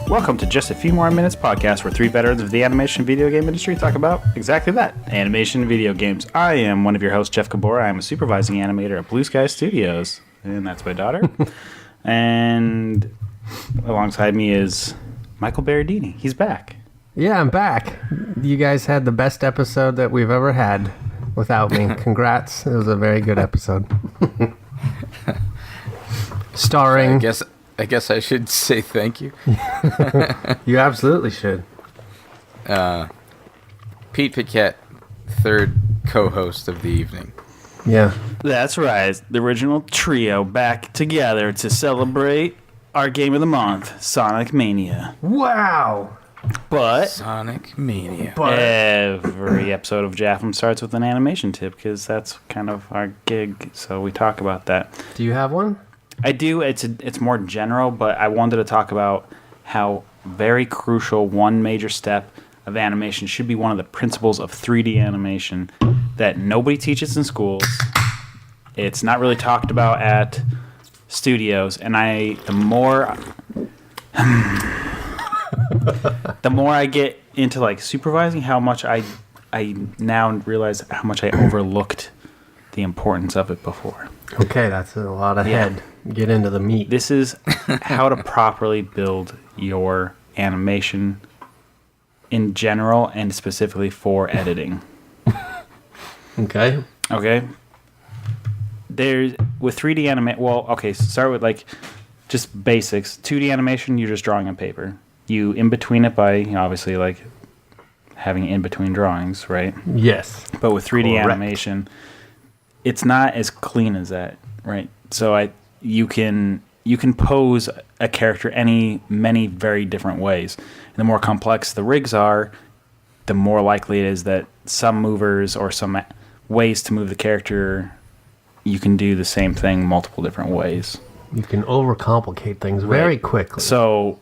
Welcome to Just a Few More Minutes podcast, where three veterans of the animation video game industry talk about exactly that, animation and video games. I am one of your hosts, Jeff Gabor. I am a supervising animator at Blue Sky Studios, and that's my daughter. And alongside me is Michael Berardini. He's back. Yeah, I'm back. You guys had the best episode that we've ever had without me. Congrats. It was a very good episode. Starring... I guess I should say thank you. You absolutely should. Pete Paquette, third co-host of the evening. Yeah. That's right. The original trio back together to celebrate our game of the month, Sonic Mania. Wow. But Sonic Mania. Every episode of JAFMM starts with an animation tip because that's kind of our gig, so we talk about that. Do you have one? I do. It's more general, but I wanted to talk about how very crucial one major step of animation should be one of the principles of 3D animation that nobody teaches in schools. It's not really talked about at studios, and the more I get into like supervising, how much I now realize how much I overlooked the importance of it before. Okay, that's a lot ahead. Yeah. Get into the meat. This is how to properly build your animation in general and specifically for editing. Okay. There's with 3D animation. Well, okay. So start with like just basics. 2D animation, you're just drawing on paper. You in between it by obviously like having in between drawings, right? Yes. But with 3D Correct. animation, it's not as clean as that, right? So you can pose a character many very different ways. And the more complex the rigs are, the more likely it is that some movers or some ways to move the character, you can do the same thing multiple different ways. You can overcomplicate things very quickly. So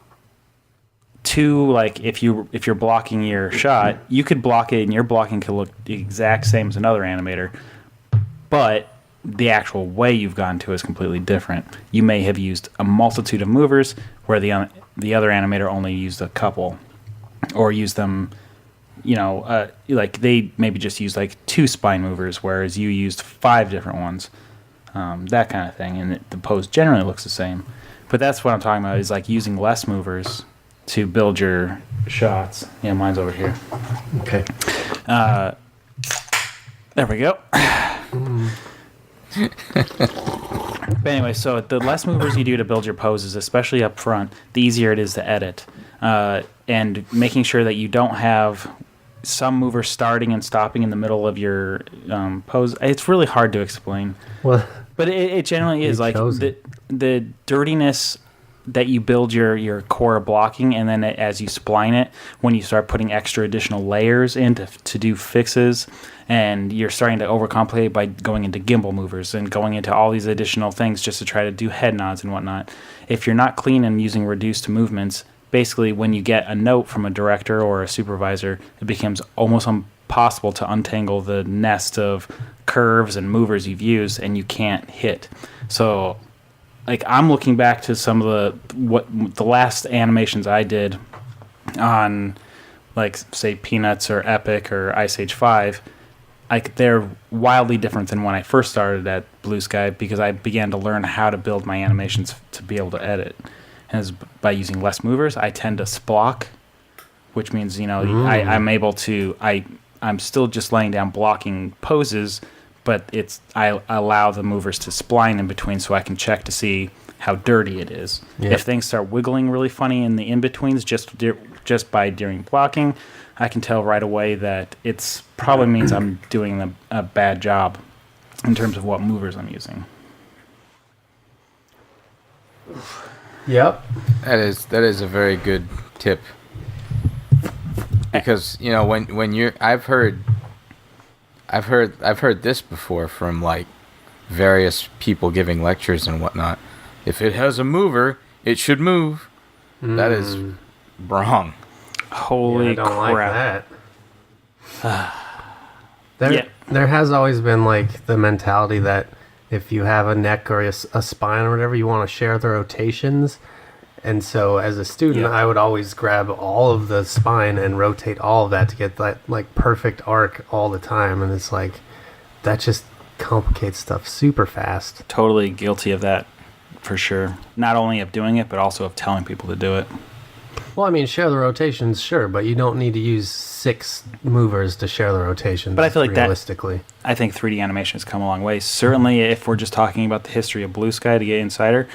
if you're blocking your shot, you could block it and your blocking could look the exact same as another animator, but the actual way you've gotten to is completely different. You may have used a multitude of movers where the other animator only used a couple, or used them, like they maybe just used like 2 spine movers, whereas you used 5 different ones, that kind of thing, and the pose generally looks the same. But that's what I'm talking about, is like using less movers to build your shots. Yeah, mine's over here. Okay. There we go. But anyway, so the less movers you do to build your poses, especially up front, the easier it is to edit. And making sure that you don't have some movers starting and stopping in the middle of your pose. It's really hard to explain. Well, but it generally is like the dirtiness that you build your core blocking, and then as you spline it, when you start putting extra additional layers in to do fixes, and you're starting to overcomplicate by going into gimbal movers and going into all these additional things just to try to do head nods and whatnot. If you're not clean and using reduced movements, basically when you get a note from a director or a supervisor, it becomes almost impossible to untangle the nest of curves and movers you've used, and you can't hit. So like I'm looking back to some of the last animations I did on, like, say Peanuts or Epic or Ice Age 5, like they're wildly different than when I first started at Blue Sky, because I began to learn how to build my animations to be able to edit. And by using less movers, I tend to splock, which means I'm able to I'm still just laying down blocking poses, but I allow the movers to spline in between so I can check to see how dirty it is. Yep. If things start wiggling really funny in the in-betweens just by during blocking, I can tell right away that it's probably means I'm doing a bad job in terms of what movers I'm using. Yep. That is a very good tip. Because, when you're I've heard this before from like various people giving lectures and whatnot. If it has a mover, it should move. That is wrong. Holy I don't crap. Like that. There has always been like the mentality that if you have a neck or a spine or whatever, you want to share the rotations. And so as a student, I would always grab all of the spine and rotate all of that to get that like perfect arc all the time. And it's like, that just complicates stuff super fast. Totally guilty of that, for sure. Not only of doing it, but also of telling people to do it. Well, I mean, share the rotations, sure, but you don't need to use 6 movers to share the rotations. But I feel like realistically, I think 3D animation has come a long way. Certainly, if we're just talking about the history of Blue Sky to get Insider,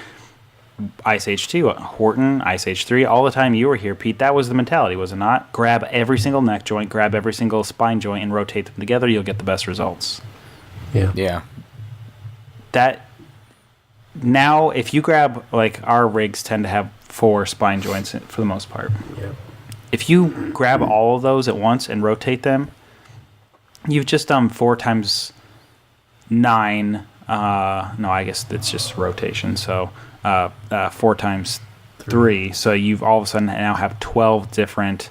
Ice Age 2, Horton, Ice Age 3, all the time you were here, Pete, that was the mentality, was it not? Grab every single neck joint, grab every single spine joint, and rotate them together, you'll get the best results. Yeah. That, now, if you grab, like, our rigs tend to have 4 spine joints for the most part. Yeah. If you grab all of those at once and rotate them, you've just done 4 times 9. No, I guess it's just rotation. So 4 times 3. So you've all of a sudden now have 12 different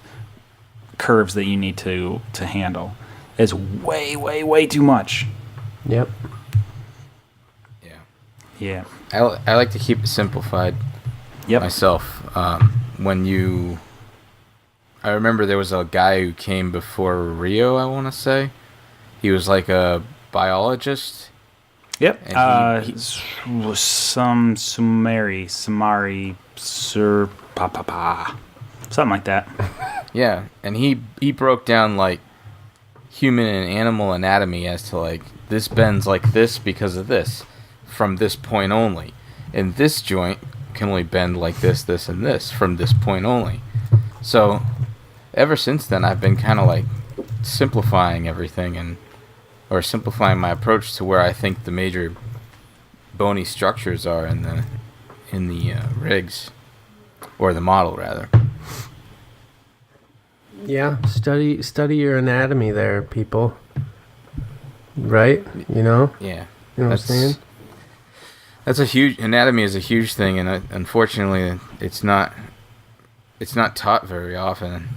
curves that you need to handle. It's way, way, way too much. Yep. Yeah. I like to keep it simplified. Yep. Myself. I remember there was a guy who came before Rio, I want to say. He was like a biologist. Yep. And He was some Samari, Sir Papa. Something like that. Yeah, and he broke down like human and animal anatomy as to like this bends like this because of this from this point only. And this joint can only bend like this, this, and this from this point only. So ever since then, I've been kind of like simplifying everything or simplifying my approach to where I think the major bony structures are in the rigs, or the model rather. Yeah, study your anatomy there, people. Right? You know? Yeah. You know what I'm saying? Anatomy is a huge thing, and unfortunately, it's not taught very often.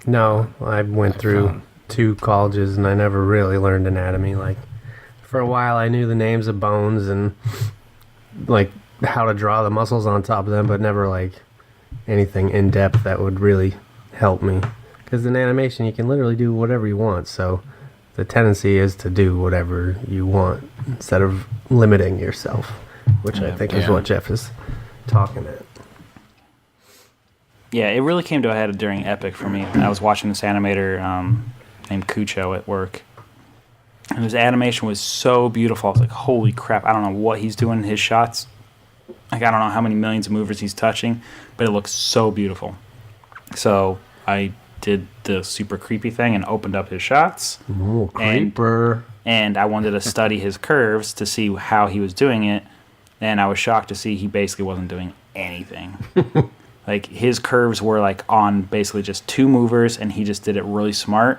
No, I went through 2 colleges and I never really learned anatomy. Like, for a while I knew the names of bones and like how to draw the muscles on top of them, but never like anything in depth that would really help me. Because in animation you can literally do whatever you want, so the tendency is to do whatever you want instead of limiting yourself, which I think is what Jeff is talking at. Yeah, it really came to a head during Epic for me. I was watching this animator named Cucho at work. And his animation was so beautiful. I was like, holy crap, I don't know what he's doing in his shots. Like, I don't know how many millions of movers he's touching, but it looks so beautiful. So I did the super creepy thing and opened up his shots. Ooh, creeper. And I wanted to study his curves to see how he was doing it. And I was shocked to see he basically wasn't doing anything. Like, his curves were, like, on basically just 2 movers, and he just did it really smart.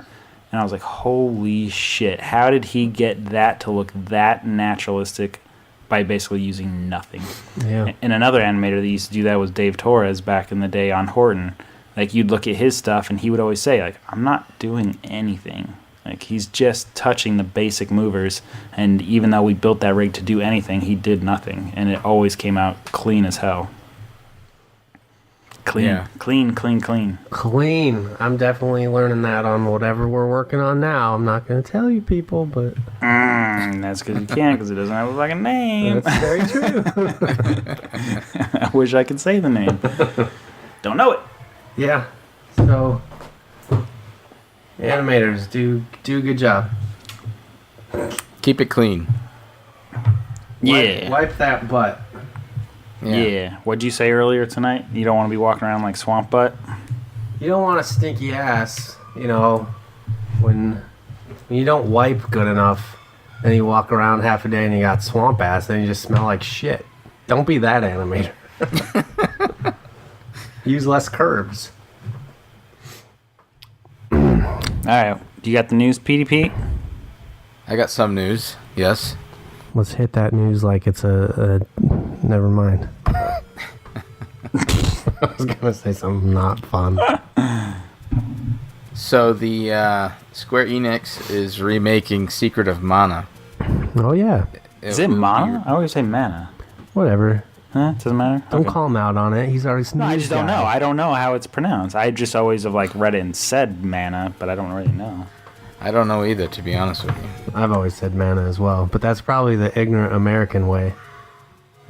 And I was like, holy shit, how did he get that to look that naturalistic by basically using nothing? Yeah. And another animator that used to do that was Dave Torres back in the day on Horton. Like, you'd look at his stuff, and he would always say, like, I'm not doing anything. Like, he's just touching the basic movers, and even though we built that rig to do anything, he did nothing. And it always came out clean as hell. Clean. I'm definitely learning that on whatever we're working on now. I'm not going to tell you people, but... That's because you can't, because it doesn't have a fucking name. That's very true. I wish I could say the name. Don't know it. Yeah. So, animators, do a good job. Keep it clean. Yeah. Wipe that butt. Yeah. What'd you say earlier tonight? You don't want to be walking around like swamp butt? You don't want a stinky ass, you know, when you don't wipe good enough, and you walk around half a day and you got swamp ass, then you just smell like shit. Don't be that animator. Use less curves. Alright, you got the news, PDP? I got some news, yes. Let's hit that news like it's a never mind. I was gonna say something not fun. So the Square Enix is remaking Secret of Mana. Oh yeah. Is it Mana? I always say Mana. Whatever. Huh? Doesn't matter? Don't Okay. call him out on it. He's already No, I just don't know. guy. I don't know how it's pronounced. I just always have like read it and said mana, but I don't really know. I don't know either, to be honest with you. I've always said mana as well, but that's probably the ignorant American way.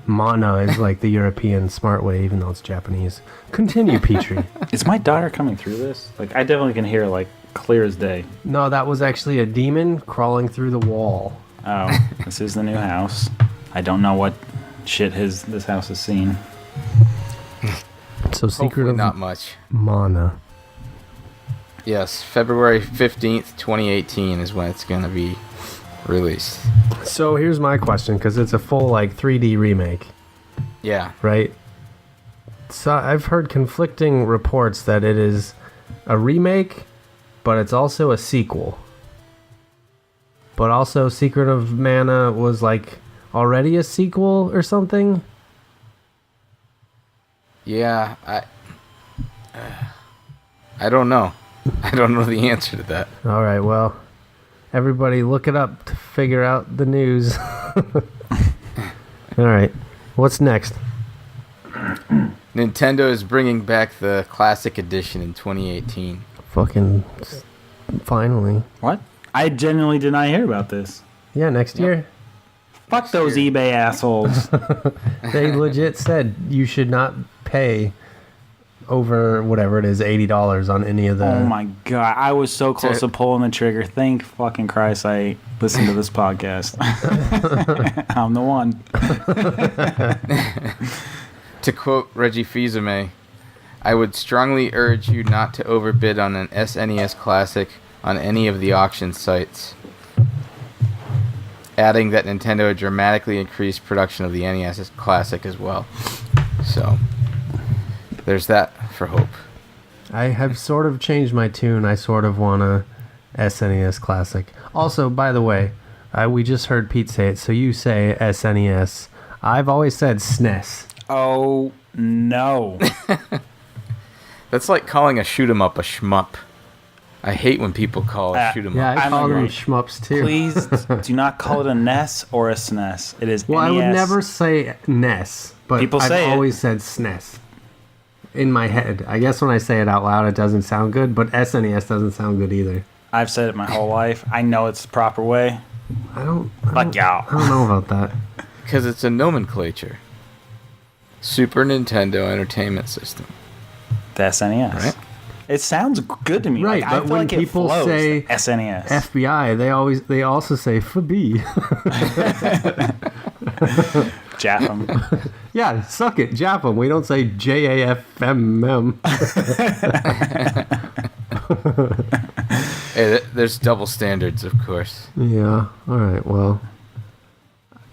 Mana is like the European smart way, even though it's Japanese. Continue, Petrie. Is my daughter coming through this? Like, I definitely can hear like clear as day. No, that was actually a demon crawling through the wall. Oh, this is the new house. I don't know what shit this house has seen. So secret Hopefully of not much. mana. Yes, February 15th, 2018 is when it's going to be released. So here's my question, because it's a full like 3D remake, Yeah. right? So I've heard conflicting reports that it is a remake, but it's also a sequel. But also Secret of Mana was like already a sequel or something. Yeah, I don't know. I don't know the answer to that. All right, well, everybody look it up to figure out the news. All right, what's next? Nintendo is bringing back the Classic Edition in 2018. Fucking finally. What? I genuinely did not hear about this. Yeah, next year. Fuck those year. eBay assholes. They legit said you should not pay over whatever it is, $80 on any of the... Oh my god, I was so close to pulling the trigger. Thank fucking Christ I listened to this podcast. I'm the one. To quote Reggie Fils-Aimé, I would strongly urge you not to overbid on an SNES Classic on any of the auction sites. Adding that Nintendo had dramatically increased production of the NES Classic as well. So, there's that for hope. I have sort of changed my tune. I sort of want a SNES Classic. Also, by the way, we just heard Pete say it, so you say SNES. I've always said SNES. Oh no. That's like calling a shoot 'em up a shmup. I hate when people call a shoot 'em Yeah, up. I I'm call them agreed. shmups too. Please do not call it a NES or a SNES. It is Well, I would NES. never say NES, but People I've say it. always said SNES. In my head. I guess when I say it out loud, it doesn't sound good, but SNES doesn't sound good either. I've said it my whole life. I know it's the proper way. I don't Fuck y'all. I don't know about that. Because it's a nomenclature. Super Nintendo Entertainment System. The SNES. Right. It sounds good to me. Right, like, I but feel when like people it flows, say the SNES. FBI, they also say FB. JAFMM. Yeah, suck it, JAFMM. We don't say JAFMM. Hey, there's double standards, of course. Yeah. All right. Well,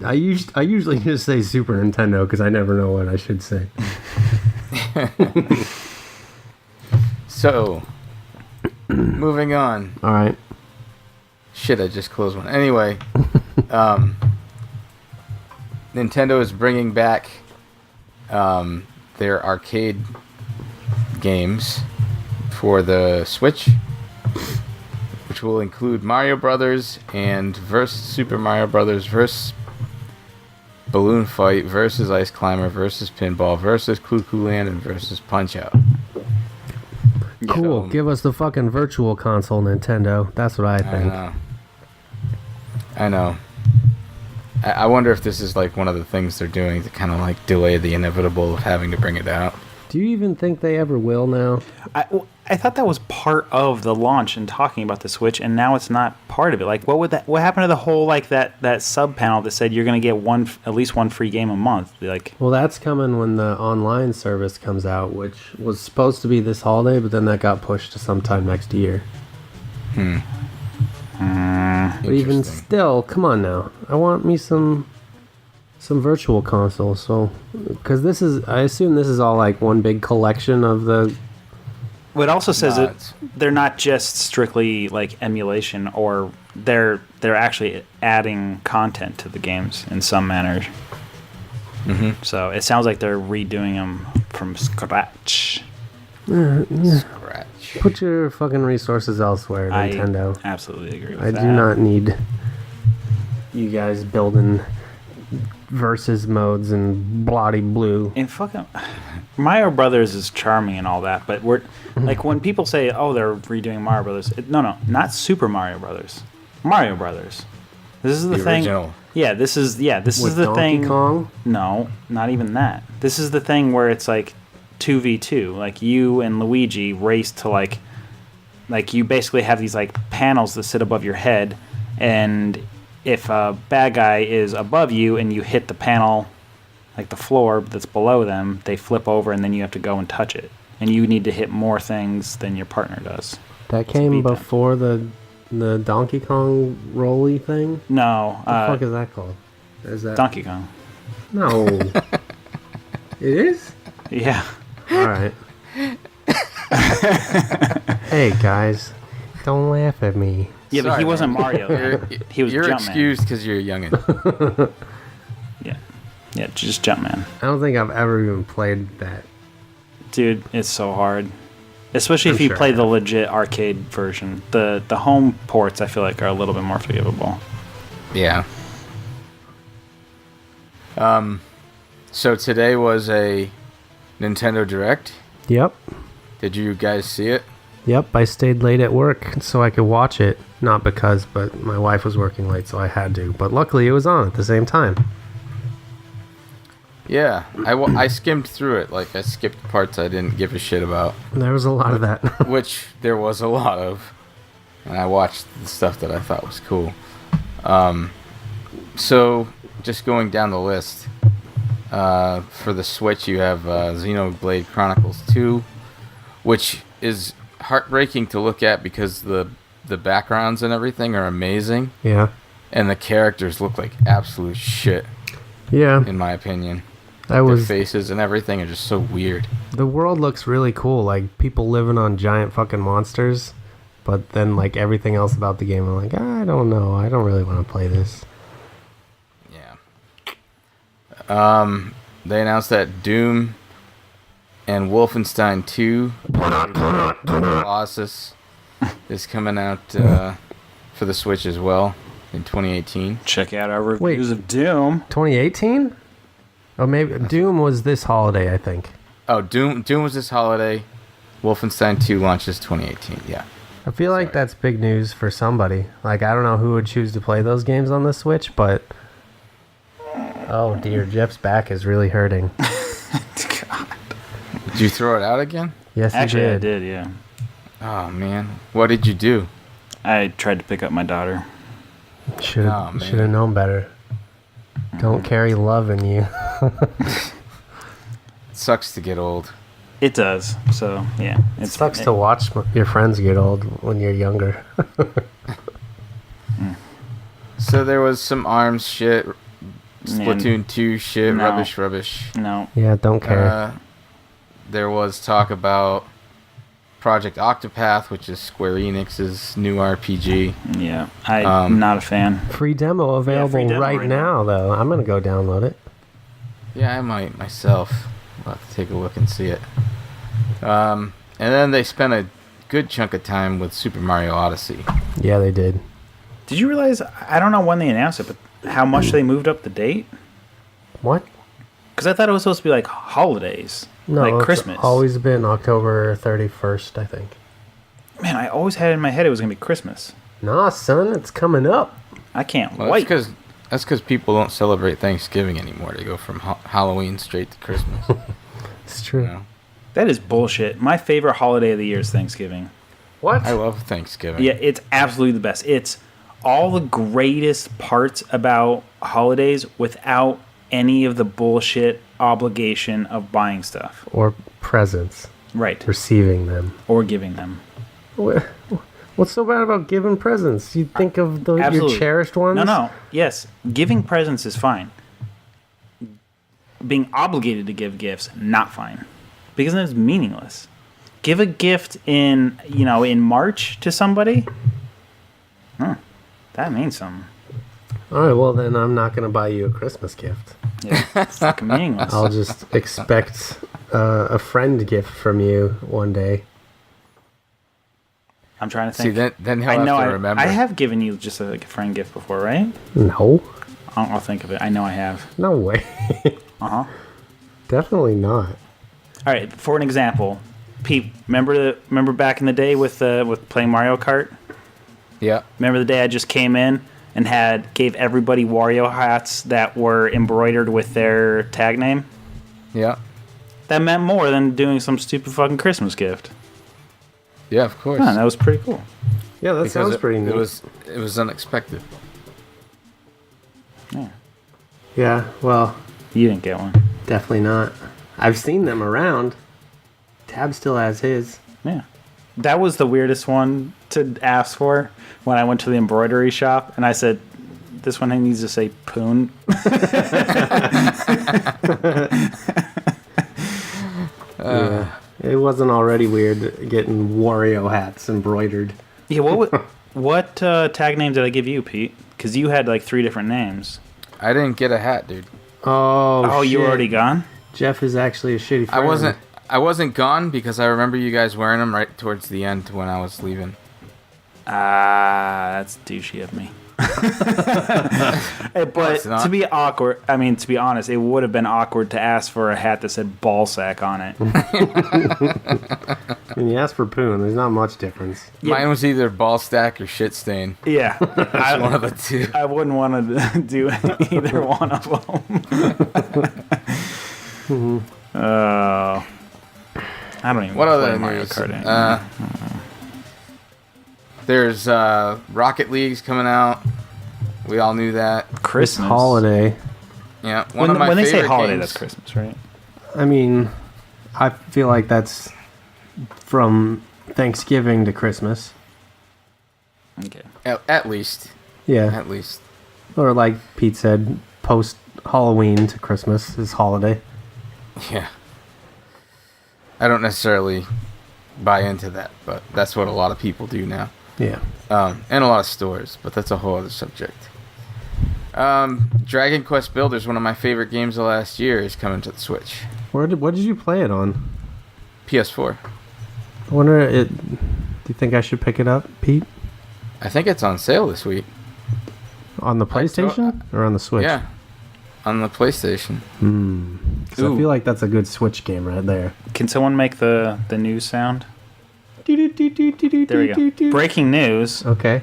I usually just say Super Nintendo because I never know what I should say. So, moving on. All right. Shit, I just closed one. Anyway, Nintendo is bringing back their arcade games for the Switch, which will include Mario Brothers and Super Mario Brothers versus Balloon Fight versus Ice Climber versus Pinball versus Cuckoo Land and versus Punch Out. Cool. So- Give us the fucking virtual console, Nintendo. That's what I think. I know. I wonder if this is like one of the things they're doing to kind of like delay the inevitable of having to bring it out. Do you even think they ever will now? I thought that was part of the launch and talking about the Switch, and now it's not part of it. Like, what happened to the whole like that sub panel that said you're going to get at least one free game a month? Like, Well, that's coming when the online service comes out, which was supposed to be this holiday, but then that got pushed to sometime next year. But even Interesting. still, come on now. I want me some virtual consoles. So, because I assume this is all like one big collection of the. it also says Nah, that they're not just strictly like emulation, or they're actually adding content to the games in some manner. Mm-hmm. So it sounds like they're redoing them from scratch. Scratch. Put your fucking resources elsewhere, Nintendo. I absolutely agree with I that. do not need you guys building versus modes and bloody blue. And fucking Mario Brothers is charming and all that, but we're like when people say, "Oh, they're redoing Mario Brothers," no, not Super Mario Brothers. Mario Brothers. This is the thing. Original. Yeah, this is the Donkey thing. Kong? No, not even that. This is the thing where it's like 2v2. Like you and Luigi race to like you basically have these like panels that sit above your head, and if a bad guy is above you and you hit the panel, like the floor that's below them, they flip over and then you have to go and touch it. And you need to hit more things than your partner does. That came before the Donkey Kong rolly thing? No. What the fuck is that called? Is that Donkey Kong. No. It is? Yeah. Alright. Hey guys, don't laugh at me. Yeah, but he wasn't Mario. He was You're Jumpman. excused because you're a youngin. Yeah, just Jumpman. I don't think I've ever even played that. Dude, it's so hard. Especially if I'm you sure. play the legit arcade version. The home ports, I feel like, are a little bit more forgivable. Yeah. So today was a Nintendo Direct. Yep. Did you guys see it? Yep, I stayed late at work so I could watch it. Not because, but my wife was working late, so I had to. But luckily it was on at the same time. Yeah, I skimmed through it. Like, I skipped parts I didn't give a shit about. There was a lot of that. Which there was a lot of. And I watched the stuff that I thought was cool. So, just going down the list. For the Switch, you have Xenoblade Chronicles 2, which is heartbreaking to look at because the backgrounds and everything are amazing. Yeah. And the characters look like absolute shit, Yeah. in my opinion. That Their was faces and everything are just so weird. The world looks really cool, like people living on giant fucking monsters. But then like everything else about the game, I'm like, I don't know. I don't really want to play this. Yeah. They announced that Doom and Wolfenstein 2 Colossus is coming out for the Switch as well in 2018. Check out our reviews of Doom. 2018? Oh, maybe Doom was this holiday, I think. Oh, Doom was this holiday. Wolfenstein 2 launches 2018. Yeah. I feel like that's big news for somebody. Like, I don't know who would choose to play those games on the Switch, but... Oh, dear. Jeff's back is really hurting. God. Did you throw it out again? Yes, Actually, he I did. did, yeah. Oh, man. What did you do? I tried to pick up my daughter. Should have known better. Don't carry love in you. It sucks to get old. It does. So, yeah. It sucks to watch your friends get old when you're younger. So there was some ARMS shit, Splatoon 2 shit, No. rubbish. No. Yeah, don't care. There was talk about Project Octopath, which is Square Enix's new RPG. Yeah. I'm not a fan. Free demo available free demo right right now, though. I'm going to go download it. Yeah, I might myself. I'll have to take a look and see it. And then they spent a good chunk of time with Super Mario Odyssey. Yeah, they did. Did you realize, I don't know when they announced it, but how much they moved up the date? What? Because I thought it was supposed to be like holidays. No, like it's Christmas. always been October 31st, I think. Man, I always had it in my head it was going to be Christmas. Nah, son, it's coming up. I can't Well, wait. that's because people don't celebrate Thanksgiving anymore. They go from Halloween straight to Christmas. It's true. You know? That is bullshit. My favorite holiday of the year is Thanksgiving. What? I love Thanksgiving. Yeah, it's absolutely the best. It's all the greatest parts about holidays without any of the bullshit obligation of buying stuff. Or presents. Right. Receiving them. Or giving them. What's so bad about giving presents? You think of your Absolutely. cherished ones? No. Yes, giving presents is fine. Being obligated to give gifts, not fine. Because then it's meaningless. Give a gift in March to somebody. That means something. All right, well, then I'm not going to buy you a Christmas gift. Yeah, it's fucking meaningless. I'll just expect a friend gift from you one day. I'm trying to think. See, then he'll have to remember. I have given you just a friend gift before, right? No. I'll think of it. I know I have. No way. Uh-huh. Definitely not. All right, for an example, Pete, remember back in the day with playing Mario Kart? Yeah. Remember the day I just came in and gave everybody Wario hats that were embroidered with their tag name? Yeah. That meant more than doing some stupid fucking Christmas gift. Yeah, of course. Yeah, that was pretty cool. Yeah, that Because sounds pretty neat. It was unexpected. Yeah. Yeah, well, You didn't get one. definitely not. I've seen them around. Tab still has his. Yeah. That was the weirdest one to ask for when I went to the embroidery shop, and I said, this one needs to say Poon. Yeah. It wasn't already weird getting Wario hats embroidered. Yeah, what tag name did I give you, Pete? Because you had like 3 different names. I didn't get a hat, dude. Oh, You shit. were already gone? Jeff is actually a shitty friend. I wasn't gone because I remember you guys wearing them right towards the end when I was leaving. That's douchey of me. But not. to be honest, it would have been awkward to ask for a hat that said ball sack on it. When you ask for Poon, there's not much difference. Yeah. Mine was either ball stack or shit stain. Yeah. One of the two. I wouldn't want to do either one of them. I don't even What play other Mario news? Kart anymore. There's Rocket League's coming out. We all knew that. Christmas. Holiday. Yeah, When, of my when they say favorite holiday, games. that's Christmas, right? I mean, I feel like that's from Thanksgiving to Christmas. Okay. At least. Yeah. At least. Or like Pete said, post Halloween to Christmas is holiday. Yeah. I don't necessarily buy into that, but that's what a lot of people do now. Yeah. And a lot of stores, but that's a whole other subject. Dragon Quest Builders, one of my favorite games of last year, is coming to the Switch. What did you play it on? PS4. I wonder, do you think I should pick it up, Pete? I think it's on sale this week. On the PlayStation or on the Switch? Yeah. On the PlayStation. 'Cause I feel like that's a good Switch game right there. Can someone make the news sound? There we go. Breaking news. Okay.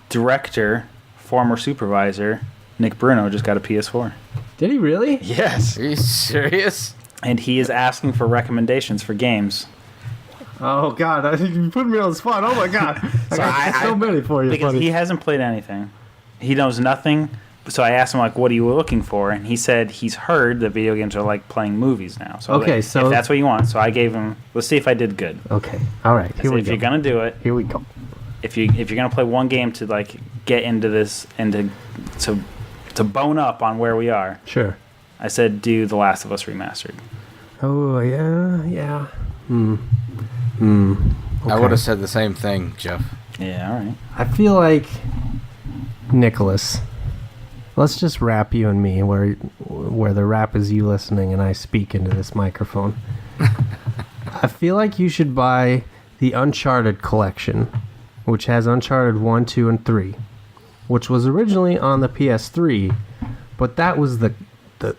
Director, former supervisor, Nick Bruno just got a PS4. Did he really? Yes. Are you serious? And he is asking for recommendations for games. Oh God! You put me on the spot. Oh my God! I got so many for you, Because buddy. he hasn't played anything. He knows nothing. So I asked him, like, what are you looking for? And he said he's heard that video games are like playing movies now. So I was Okay, like, so- if that's what you want. So I gave him, let's see if I did good. Okay. All right. I Here said, we if go. you're going to do it, Here we go. if you're gonna play one game to like get into this and to bone up on where we are, Sure. I said do The Last of Us Remastered. Oh yeah. I would have said the same thing, Jeff. Yeah, all right. I feel like Nicholas. Let's just rap you and me, where the rap is you listening and I speak into this microphone. I feel like you should buy the Uncharted collection, which has Uncharted 1, 2, and 3, which was originally on the PS3, but that was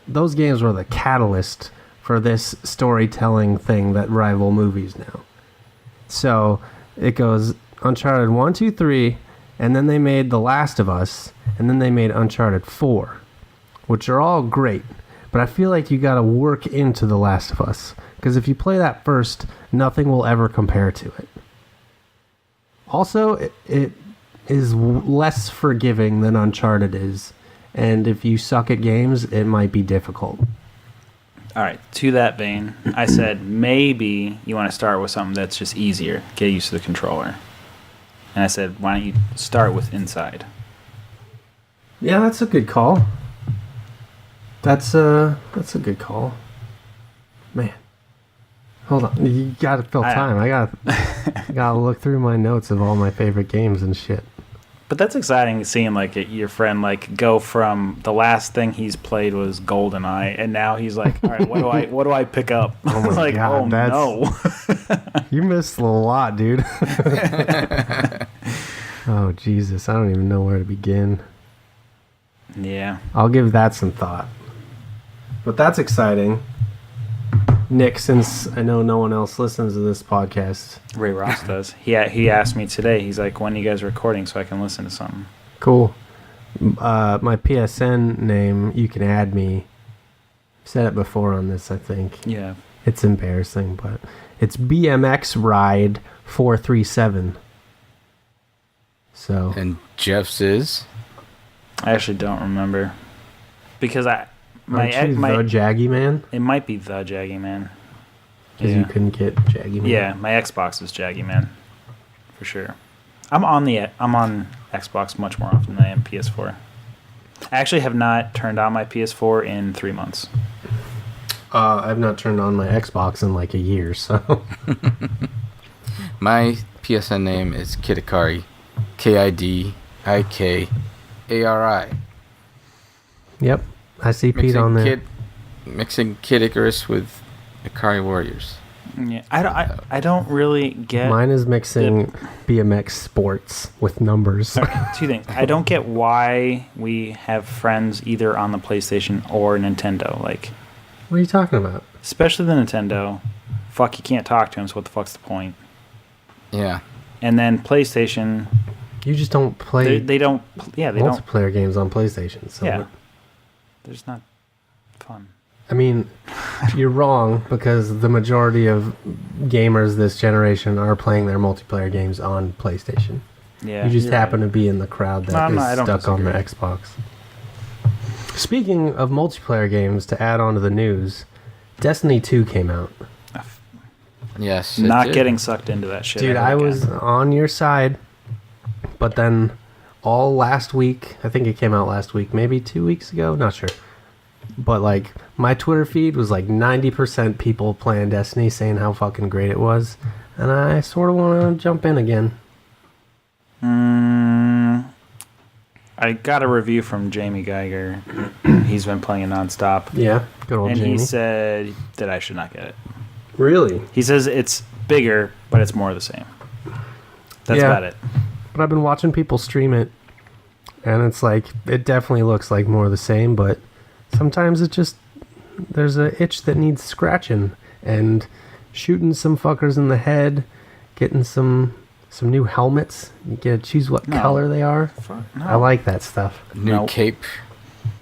those games were the catalyst for this storytelling thing that rival movies now. So it goes Uncharted 1, 2, 3, and then they made The Last of Us, and then they made Uncharted 4, which are all great. But I feel like you got to work into The Last of Us, because if you play that first, nothing will ever compare to it. Also, it is less forgiving than Uncharted is, and if you suck at games, it might be difficult. All right. To that vein, I said maybe you want to start with something that's just easier. Get used to the controller. And I said, why don't you start with Inside? Yeah, that's a good call. That's a good call. Man. Hold on. You gotta fill time. I gotta look through my notes of all my favorite games and shit. But that's exciting seeing like your friend like go from the last thing he's played was GoldenEye, and now he's like, all right, what do I pick up? Oh my like, God, no. You missed a lot, dude. Oh Jesus, I don't even know where to begin. Yeah. I'll give that some thought. But that's exciting. Nick, since I know no one else listens to this podcast. Ray Ross does. He asked me today. He's like, when are you guys recording so I can listen to something? Cool. My PSN name, you can add me. I've said it before on this, I think. Yeah. It's embarrassing, but it's BMX Ride 437. So. And Jeff's is? I actually don't remember. Because the Jaggy Man? It might be the Jaggy Man. Because you couldn't get Jaggy Man? Yeah, my Xbox is Jaggy Man. For sure. I'm on Xbox much more often than I am PS4. I actually have not turned on my PS4 in 3 months. I've not turned on my Xbox in like a year, so. My PSN name is Kidikari. KIDIKARI. Yep. I see Pete on there. Mixing Kid Icarus with Ikari Warriors. Yeah, I don't really get. Mine is mixing BMX sports with numbers. Two things. I don't get why we have friends either on the PlayStation or Nintendo. Like, what are you talking about? Especially the Nintendo. Fuck, you can't talk to him. So what the fuck's the point? Yeah. And then PlayStation. You just don't play. They don't. Yeah, they don't. Multiplayer games on PlayStation. So yeah. There's not fun. I mean, you're wrong because the majority of gamers this generation are playing their multiplayer games on PlayStation. Yeah, you just happen to be in the crowd that is stuck on the Xbox. Speaking of multiplayer games, to add on to the news, Destiny 2 came out. Yes. Not getting sucked into that shit. Dude, I was on your side, but then all last week, I think it came out last week, maybe 2 weeks ago, not sure. But like my Twitter feed was like 90% people playing Destiny saying how fucking great it was. And I sort of want to jump in again. I got a review from Jamie Geiger. He's been playing it nonstop. Yeah, good old Jamie. And he said that I should not get it. Really? He says it's bigger, but it's more of the same. That's about it. But I've been watching people stream it. And it's like, it definitely looks like more of the same, but sometimes it just, there's an itch that needs scratching, and shooting some fuckers in the head, getting some new helmets. You get to choose what color they are. No. I like that stuff. New cape.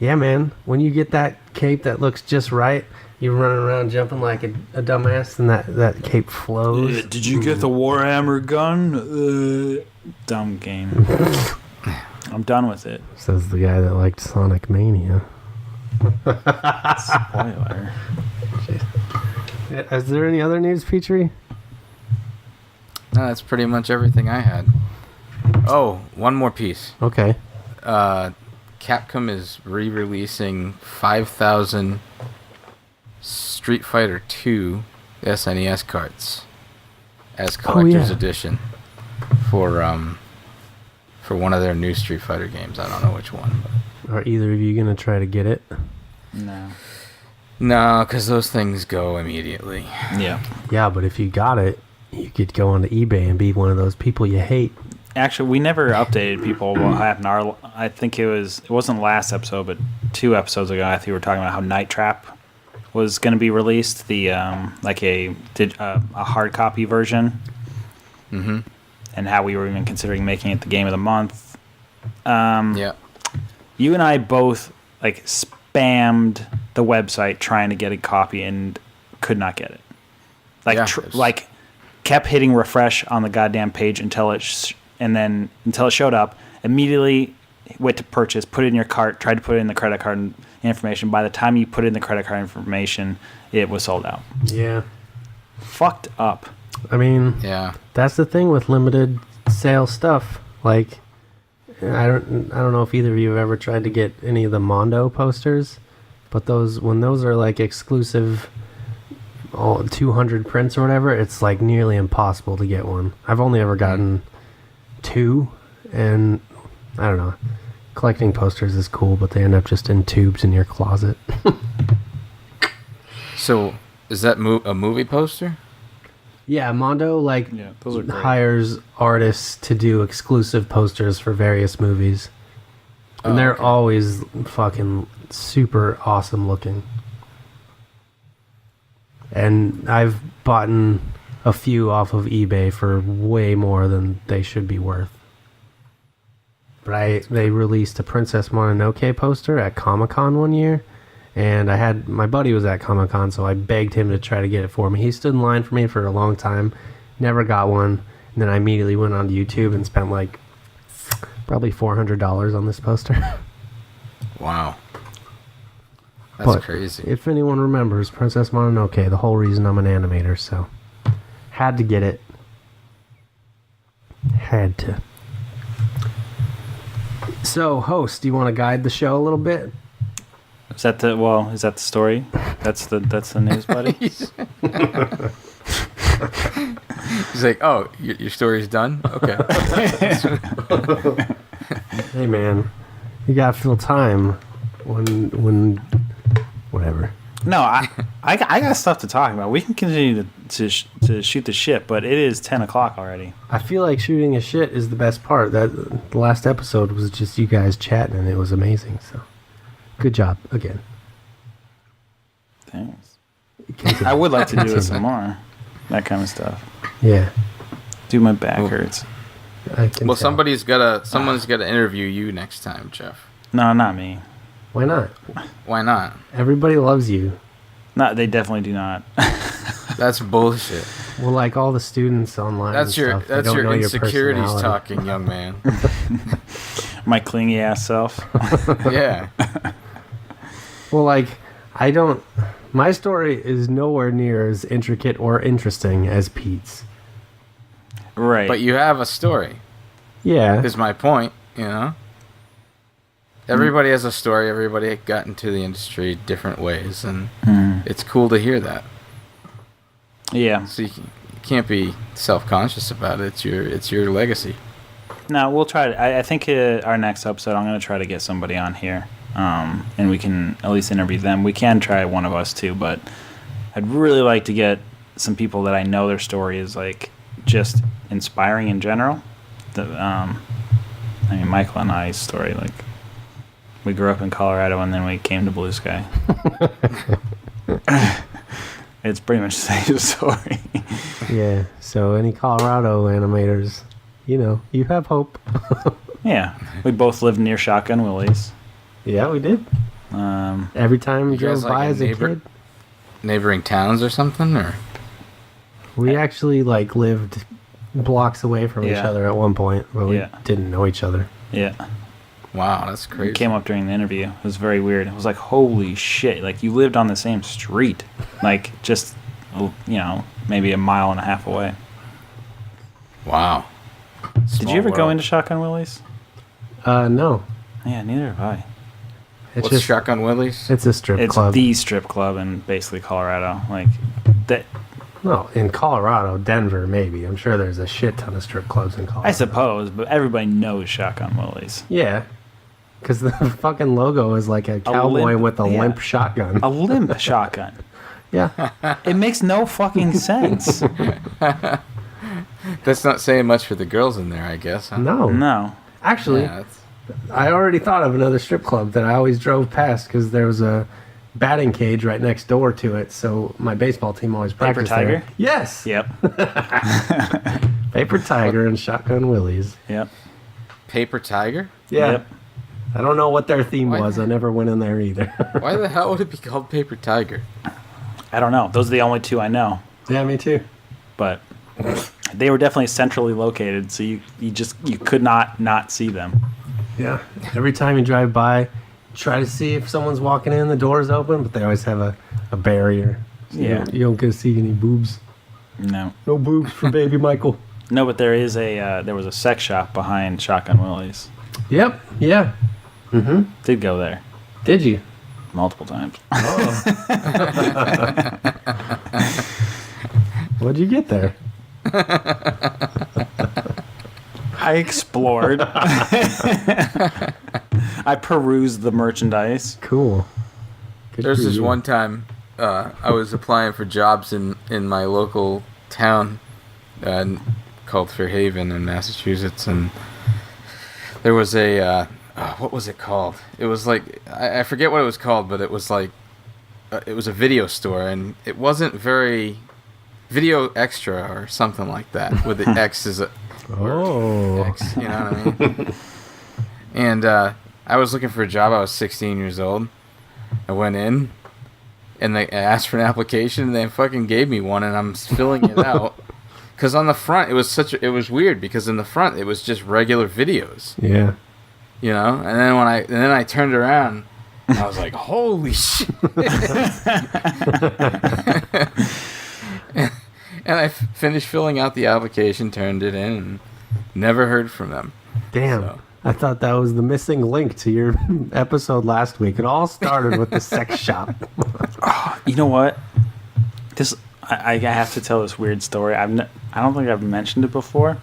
Yeah, man. When you get that cape that looks just right, you're running around jumping like a dumbass, and that cape flows. Did you get the Warhammer gun? Dumb game. I'm done with it. Says the guy that liked Sonic Mania. Spoiler. Is there any other news, Petrie? No, that's pretty much everything I had. Oh, one more piece. Okay. Capcom is re-releasing 5,000 Street Fighter 2 SNES cards as collector's edition for one of their new Street Fighter games. I don't know which one. But. Are either of you going to try to get it? No. No, because those things go immediately. Yeah. Yeah, but if you got it, you could go onto eBay and be one of those people you hate. Actually, we never updated people what happened. I think it wasn't last episode, but 2 episodes ago, I think we were talking about how Night Trap was going to be released, the like a hard copy version. Mm-hmm. And how we were even considering making it the game of the month. Yeah. You and I both like spammed the website trying to get a copy and could not get it. Like, kept hitting refresh on the goddamn page until it showed up. Immediately went to purchase, put it in your cart, tried to put it in the credit card information. By the time you put it in the credit card information, it was sold out. Yeah. Fucked up. I mean, yeah, that's the thing with limited sale stuff. Like, I don't know if either of you have ever tried to get any of the Mondo posters, but when those are like exclusive, 200 prints or whatever, it's like nearly impossible to get one. I've only ever gotten 2, and I don't know. Collecting posters is cool, but they end up just in tubes in your closet. So, is that a movie poster? Yeah, Mondo those are great. Hires artists to do exclusive posters for various movies. And they're always fucking super awesome looking. And I've bought a few off of eBay for way more than they should be worth. But they released a Princess Mononoke poster at Comic-Con one year, and my buddy was at Comic-Con, so I begged him to try to get it for me. He stood in line for me for a long time, never got one, and then I immediately went on YouTube and spent like probably $400 on this poster. Wow. That's crazy. If anyone remembers Princess Mononoke, the whole reason I'm an animator, so had to get it. Had to. So, host, do you want to guide the show a little bit? Is that the story? That's the news, buddy? He's like, oh, your story's done? Okay. Hey, man. You got to fill time when whatever. No, I got stuff to talk about. We can continue to shoot the shit, but it is 10 o'clock already. I feel like shooting a shit is the best part. The last episode was just you guys chatting, and it was amazing. So, good job again. Thanks. I would like to do it some more. That kind of stuff. Yeah. Dude, my back hurts. Well, someone's got to interview you next time, Jeff. No, not me. Why not? Why not? Everybody loves you. No, they definitely do not. That's bullshit. Well, like all the students online. That's your insecurities talking, young man. My clingy ass self. Yeah. Well, like my story is nowhere near as intricate or interesting as Pete's. Right. But you have a story. Yeah. Is my point, you know? Everybody has a story. Everybody got into the industry different ways, and it's cool to hear that. Yeah. So you can't be self-conscious about it. It's your legacy. No, we'll try to. I think our next episode, I'm going to try to get somebody on here, and we can at least interview them. We can try one of us too, but I'd really like to get some people that I know their story is like just inspiring in general. Michael and I's story, like. We grew up in Colorado, and then we came to Blue Sky. It's pretty much the same story. Yeah, so any Colorado animators, you have hope. Yeah, we both lived near Shotgun Willie's. Yeah, we did. Every time we drove by as a kid. Neighboring towns or something, or? We actually, lived blocks away from each other at one point, but we didn't know each other. Yeah. Wow, that's crazy. It came up during the interview. It was very weird. It was like, holy shit. Like, you lived on the same street. Like, just, maybe a mile and a half away. Wow. Did you ever go into Shotgun Willie's? No. Yeah, neither have I. What's just Shotgun Willie's? It's a strip club. It's the strip club in basically Colorado. Like, that. No, in Colorado, Denver, maybe. I'm sure there's a shit ton of strip clubs in Colorado. I suppose, but everybody knows Shotgun Willie's. Yeah. Because the fucking logo is like a cowboy with a limp shotgun. A limp shotgun. Yeah. It makes no fucking sense. That's not saying much for the girls in there, I guess. Huh? No. Actually, I already thought of another strip club that I always drove past because there was a batting cage right next door to it, so my baseball team always practiced Paper Tiger? there. Yes. Yep. Paper Tiger and Shotgun Willie's. Yep. Paper Tiger? Yeah. Yep. I don't know what their theme was. I never went in there either. Why the hell would it be called Paper Tiger? I don't know. Those are the only two I know. Yeah, me too. But they were definitely centrally located, so you could not see them. Yeah. Every time you drive by, try to see if someone's walking in, the door's open, but they always have a barrier. So Yeah. You don't get to see any boobs. No. No boobs for baby Michael. No, but there was a sex shop behind Shotgun Willie's. Yep. Yeah. Mm-hmm. Did go there. Did you? Multiple times. Oh. What'd you get there? I explored. I perused the merchandise. Cool. Good There's for this you. one time I was applying for jobs in my local town called Fairhaven in Massachusetts, and there was a what was it called? It was like I forget what it was called, but it was like it was a video store, and it wasn't very Video Extra or something like that. With the X is a X, you know what I mean? And I was looking for a job. I was 16 years old. I went in, and they asked for an application, and they fucking gave me one, and I'm filling it out. Because on the front, it was weird, because in the front, it was just regular videos. Yeah. You know? And then I turned around, and I was like, holy shit. And I finished filling out the application, turned it in, and never heard from them. Damn. So. I thought that was the missing link to your episode last week. It all started with the sex shop. You know what? I have to tell this weird story. I don't think I've mentioned it before.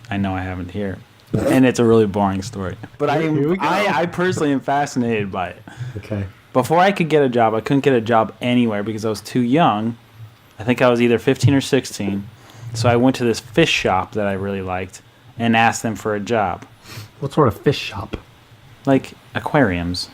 I know I haven't here. And it's a really boring story. But I personally am fascinated by it. Okay. Before I could get a job, I couldn't get a job anywhere because I was too young. I think I was either 15 or 16. So I went to this fish shop that I really liked and asked them for a job. What sort of fish shop? Like aquariums.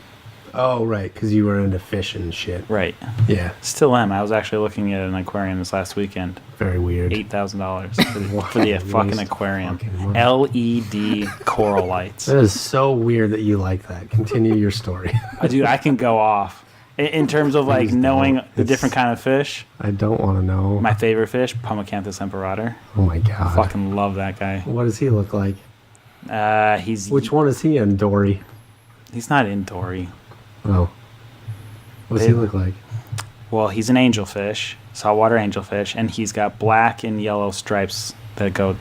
Oh, right, because you were into fish and shit. Right. Yeah. Still am. I was actually looking at an aquarium this last weekend. Very weird. $8,000 for the fucking aquarium. LED coral lights. That is so weird that you like that. Continue your story. Dude, I can go off. In terms of like knowing the different kind of fish. I don't want to know. My favorite fish, Paquette imperator. Oh my god. Fucking love that guy. What does he look like? Which one is he in, Dory? He's not in Dory. Oh. What does he look like? Well, he's an angelfish, saltwater angelfish, and he's got black and yellow stripes that go,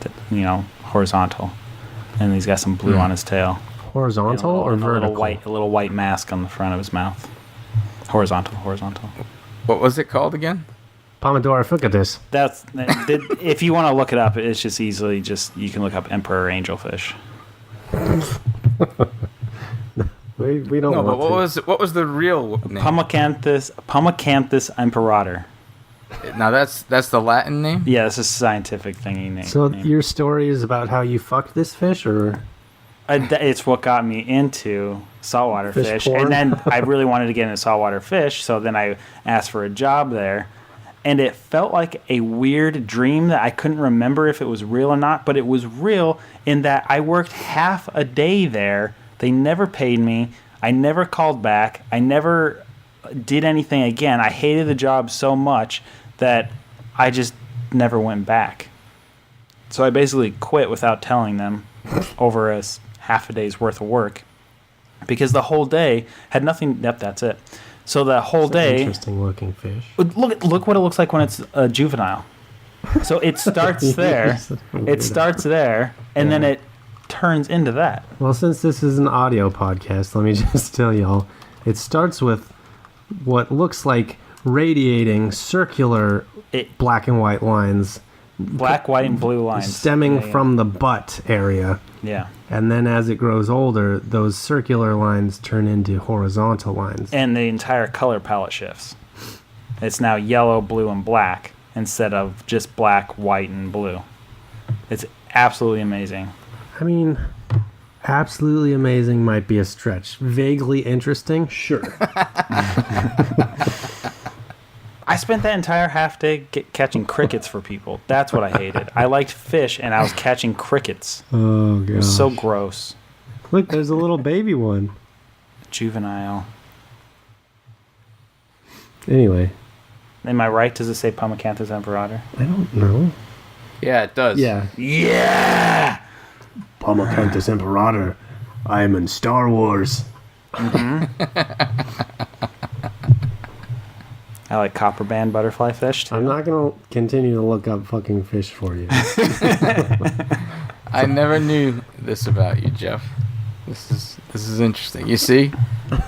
horizontal, and he's got some blue on his tail. Horizontal or vertical? A little white mask on the front of his mouth. Horizontal. What was it called again? Pomodoro Fucatus. If you want to look it up, it's just easily you can look up emperor angelfish. We don't. No, want but what was the real name? Paquette imperator. Now that's the Latin name? Yeah, it's a scientific thingy name. So your story is about how you fucked this fish, or? It's what got me into saltwater fish. And then I really wanted to get into saltwater fish, so then I asked for a job there. And it felt like a weird dream that I couldn't remember if it was real or not, but it was real in that I worked half a day there. They never paid me. I never called back. I never did anything again. I hated the job so much that I just never went back. So I basically quit without telling them over a half a day's worth of work because the whole day had nothing. Yep, that's it. So the whole day. Interesting looking fish. Look what it looks like when it's a juvenile. So it starts there. It starts there, and then it turns into that. Well, since this is an audio podcast, let me just tell y'all, it starts with what looks like radiating circular black and white lines. Black, white, and blue lines. Stemming from the butt area. Yeah. And then as it grows older, those circular lines turn into horizontal lines. And the entire color palette shifts. It's now yellow, blue, and black instead of just black, white, and blue. It's absolutely amazing. I mean, absolutely amazing might be a stretch. Vaguely interesting? Sure. I spent that entire half day catching crickets for people. That's what I hated. I liked fish, and I was catching crickets. Oh, God. It was so gross. Look, there's a little baby one. Juvenile. Anyway. Am I right? Does it say Paquette imperator? I don't know. Yeah, it does. Yeah. Yeah! Paquette imperator. I am in Star Wars. Mm-hmm. I like copper band butterfly fish, too. I'm not going to continue to look up fucking fish for you. I never knew this about you, Jeff. This is interesting. You see?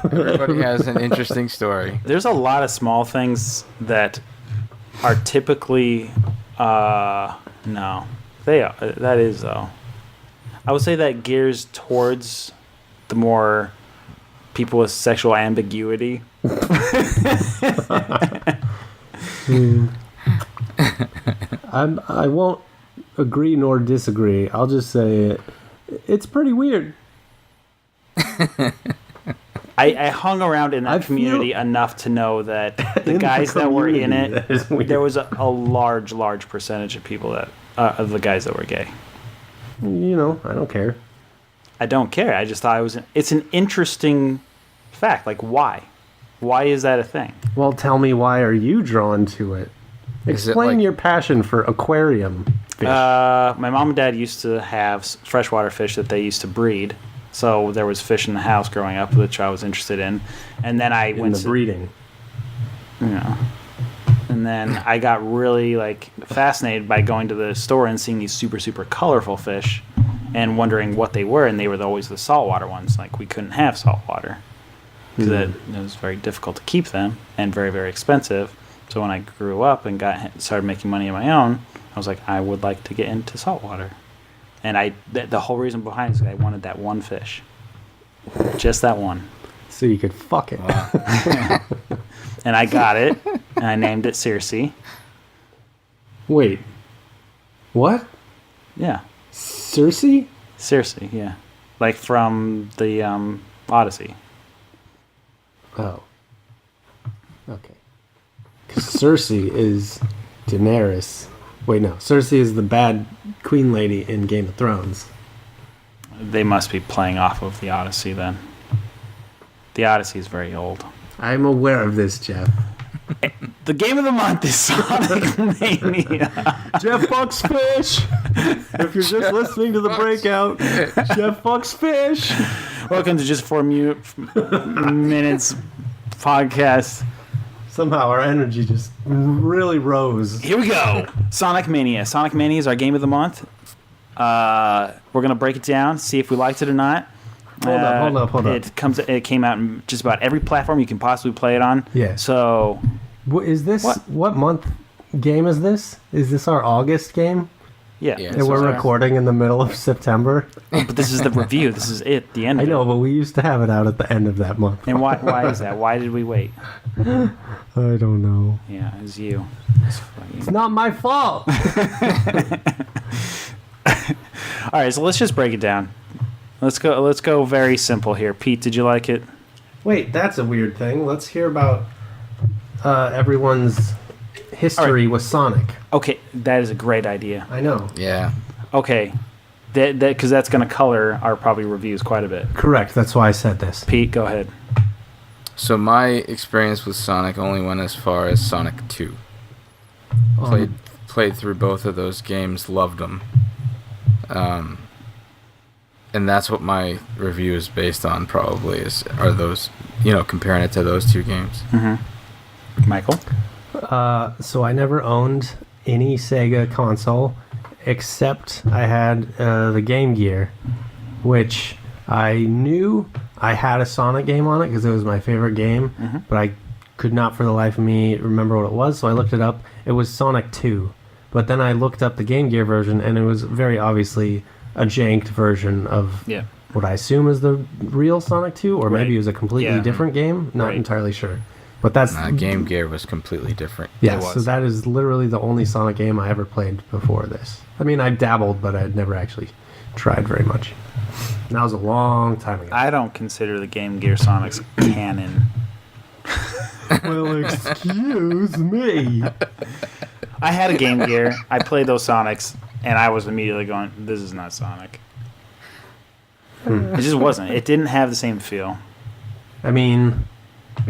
Everybody has an interesting story. There's a lot of small things that are typically... no. They are. That is, though. I would say that gears towards the more people with sexual ambiguity. I won't agree nor disagree. I'll just say it's pretty weird. I hung around in that community enough to know that the guys that were in it, there was a large percentage of people that of the guys that were gay. I don't care. I don't care. I just thought it's an interesting fact. Like, why? Why is that a thing? Well, tell me, why are you drawn to it? Explain your passion for aquarium fish. My mom and dad used to have freshwater fish that they used to breed. So there was fish in the house growing up, which I was interested in. And then I went to breeding. And then I got really fascinated by going to the store and seeing these super, super colorful fish and wondering what they were. And they were always the saltwater ones. Like, we couldn't have saltwater because it was very difficult to keep them and very, very expensive. So when I grew up and started making money on my own, I was like, I would like to get into saltwater. And the whole reason behind it is I wanted that one fish. Just that one. So you could fuck it. Wow. And I got it, and I named it Circe. Wait. What? Yeah. Circe? Circe, yeah. Like from the Odyssey. Oh. Okay. Because Circe is Daenerys. Wait, no. Circe is the bad queen lady in Game of Thrones. They must be playing off of the Odyssey then. The Odyssey is very old. I'm aware of this, Jeff. The game of the month is Sonic Mania. Jeff fucks fish. If you're just listening to the breakout, Jeff fucks fish. Welcome to Just 4 Minutes podcast. Somehow our energy just really rose. Here we go. Sonic Mania. Sonic Mania is our game of the month. We're going to break it down, see if we liked it or not. Hold up. It came out in just about every platform you can possibly play it on. Yeah. So, what month game is this? Is this our August game? Yeah. And we're recording in the middle of September. Oh, but this is the review. This is it. The end. I know, but we used to have it out at the end of that month. And why is that? Why did we wait? I don't know. Yeah, it was you. It's not my fault. All right, so let's just break it down. Let's go very simple here. Pete, did you like it? Wait, that's a weird thing. Let's hear about everyone's history with Sonic. Okay, that is a great idea. I know. Yeah. Okay, because that's going to color our probably reviews quite a bit. Correct. That's why I said this. Pete, go ahead. So my experience with Sonic only went as far as Sonic 2. Played through both of those games, loved them. And that's what my review is based on, probably, are those, comparing it to those two games. Mm-hmm. Michael? So I never owned any Sega console, except I had the Game Gear, which I knew I had a Sonic game on it because it was my favorite game, but I could not for the life of me remember what it was, so I looked it up. It was Sonic 2. But then I looked up the Game Gear version, and it was very obviously a janked version of what I assume is the real Sonic 2, or maybe it was a completely different game. Not entirely sure. But that's... Game Gear was completely different. Yeah, so that is literally the only Sonic game I ever played before this. I mean, I dabbled, but I'd never actually tried very much. And that was a long time ago. I don't consider the Game Gear Sonics canon. Well, excuse me. I had a Game Gear. I played those Sonics, and I was immediately going, this is not Sonic. It just wasn't. It didn't have the same feel. I mean,